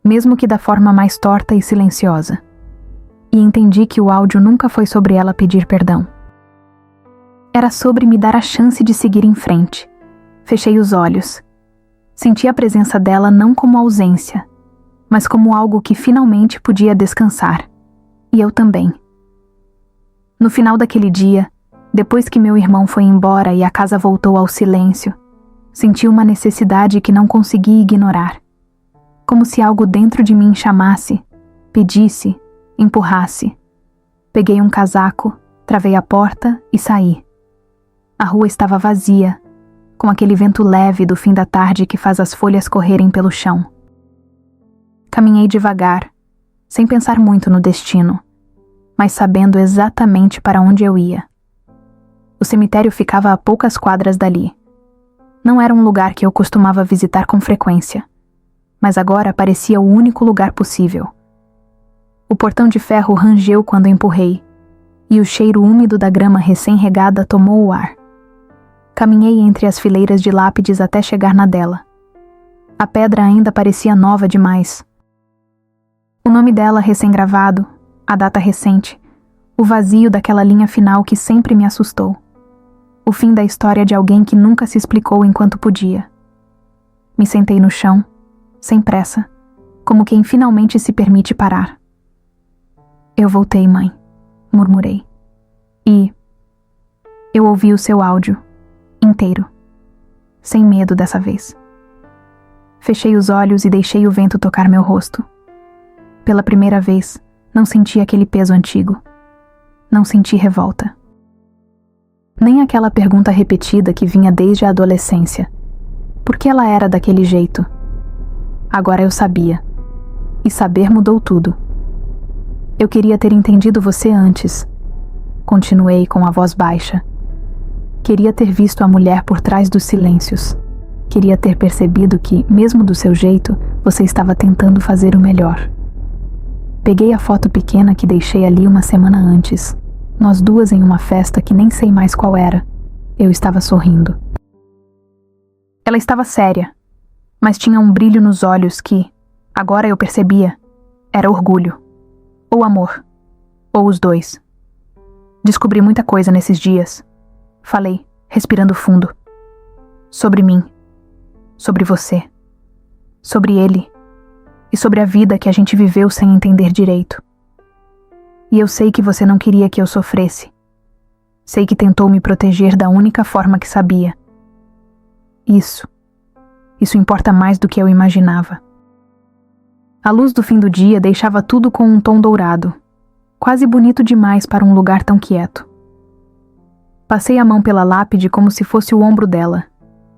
mesmo que da forma mais torta e silenciosa. E entendi que o áudio nunca foi sobre ela pedir perdão. Era sobre me dar a chance de seguir em frente. Fechei os olhos. Senti a presença dela não como ausência, mas como algo que finalmente podia descansar. E eu também. No final daquele dia, depois que meu irmão foi embora e a casa voltou ao silêncio, senti uma necessidade que não consegui ignorar. Como se algo dentro de mim chamasse, pedisse, empurrasse. Peguei um casaco, travei a porta e saí. A rua estava vazia, com aquele vento leve do fim da tarde que faz as folhas correrem pelo chão. Caminhei devagar, sem pensar muito no destino, mas sabendo exatamente para onde eu ia. O cemitério ficava a poucas quadras dali. Não era um lugar que eu costumava visitar com frequência, mas agora parecia o único lugar possível. O portão de ferro rangeu quando empurrei, e o cheiro úmido da grama recém-regada tomou o ar. Caminhei entre as fileiras de lápides até chegar na dela. A pedra ainda parecia nova demais. O nome dela recém-gravado, a data recente, o vazio daquela linha final que sempre me assustou. O fim da história de alguém que nunca se explicou enquanto podia. Me sentei no chão, sem pressa, como quem finalmente se permite parar. Eu voltei, mãe, murmurei. E eu ouvi o seu áudio, inteiro, sem medo dessa vez. Fechei os olhos e deixei o vento tocar meu rosto. Pela primeira vez, não senti aquele peso antigo. Não senti revolta. Nem aquela pergunta repetida que vinha desde a adolescência. Por que ela era daquele jeito? Agora eu sabia. E saber mudou tudo. Eu queria ter entendido você antes. Continuei com a voz baixa. Queria ter visto a mulher por trás dos silêncios. Queria ter percebido que, mesmo do seu jeito, você estava tentando fazer o melhor. Peguei a foto pequena que deixei ali uma semana antes. Nós duas em uma festa que nem sei mais qual era. Eu estava sorrindo. Ela estava séria, mas tinha um brilho nos olhos que, agora eu percebia, era orgulho. Ou amor. Ou os dois. Descobri muita coisa nesses dias. Falei, respirando fundo. Sobre mim. Sobre você. Sobre ele. E sobre a vida que a gente viveu sem entender direito. E eu sei que você não queria que eu sofresse. Sei que tentou me proteger da única forma que sabia. Isso importa mais do que eu imaginava. A luz do fim do dia deixava tudo com um tom dourado, quase bonito demais para um lugar tão quieto. Passei a mão pela lápide como se fosse o ombro dela,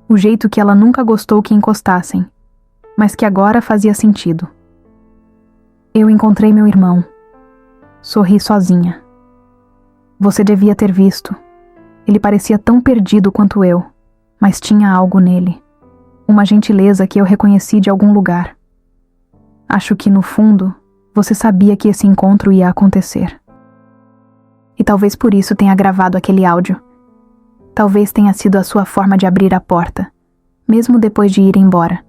o jeito que ela nunca gostou que encostassem, mas que agora fazia sentido. Eu encontrei meu irmão. Sorri sozinha. Você devia ter visto. Ele parecia tão perdido quanto eu, mas tinha algo nele. Uma gentileza que eu reconheci de algum lugar. Acho que, no fundo, você sabia que esse encontro ia acontecer. E talvez por isso tenha gravado aquele áudio. Talvez tenha sido a sua forma de abrir a porta, mesmo depois de ir embora.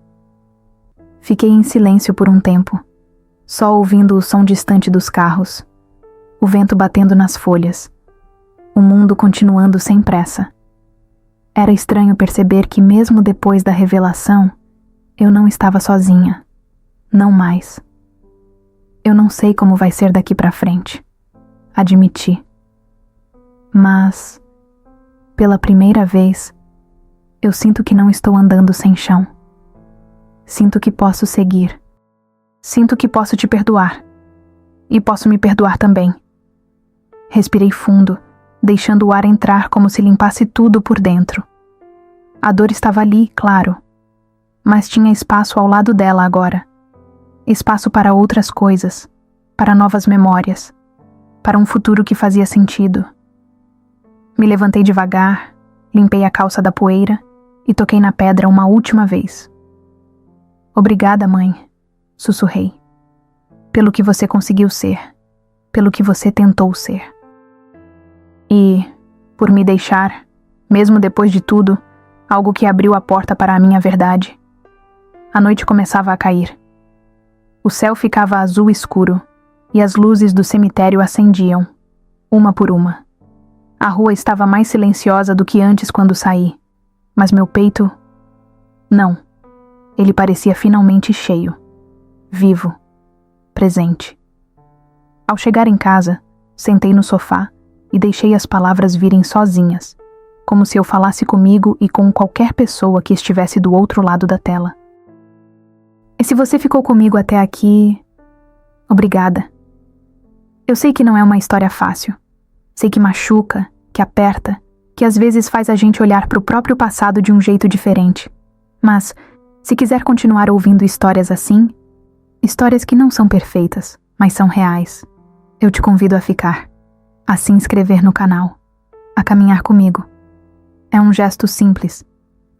Fiquei em silêncio por um tempo, só ouvindo o som distante dos carros, o vento batendo nas folhas, o mundo continuando sem pressa. Era estranho perceber que mesmo depois da revelação, eu não estava sozinha. Não mais. Eu não sei como vai ser daqui pra frente. Admiti. Mas, pela primeira vez, eu sinto que não estou andando sem chão. Sinto que posso seguir. Sinto que posso te perdoar. E posso me perdoar também. Respirei fundo, deixando o ar entrar como se limpasse tudo por dentro. A dor estava ali, claro, mas tinha espaço ao lado dela agora. Espaço para outras coisas, para novas memórias, para um futuro que fazia sentido. Me levantei devagar, limpei a calça da poeira e toquei na pedra uma última vez. Obrigada, mãe, sussurrei. Pelo que você conseguiu ser, pelo que você tentou ser. E, por me deixar, mesmo depois de tudo, algo que abriu a porta para a minha verdade. A noite começava a cair. O céu ficava azul escuro, e as luzes do cemitério acendiam, uma por uma. A rua estava mais silenciosa do que antes quando saí, mas meu peito... Não. Ele parecia finalmente cheio, vivo, presente. Ao chegar em casa, sentei no sofá e deixei as palavras virem sozinhas, como se eu falasse comigo e com qualquer pessoa que estivesse do outro lado da tela. E se você ficou comigo até aqui, obrigada. Eu sei que não é uma história fácil. Sei que machuca, que aperta, que às vezes faz a gente olhar para o próprio passado de um jeito diferente. Mas, se quiser continuar ouvindo histórias assim, histórias que não são perfeitas, mas são reais, eu te convido a ficar, a se inscrever no canal, a caminhar comigo. É um gesto simples,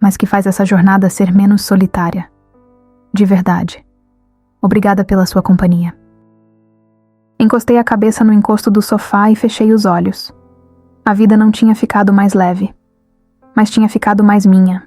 mas que faz essa jornada ser menos solitária. De verdade. Obrigada pela sua companhia. Encostei a cabeça no encosto do sofá e fechei os olhos. A vida não tinha ficado mais leve, mas tinha ficado mais minha.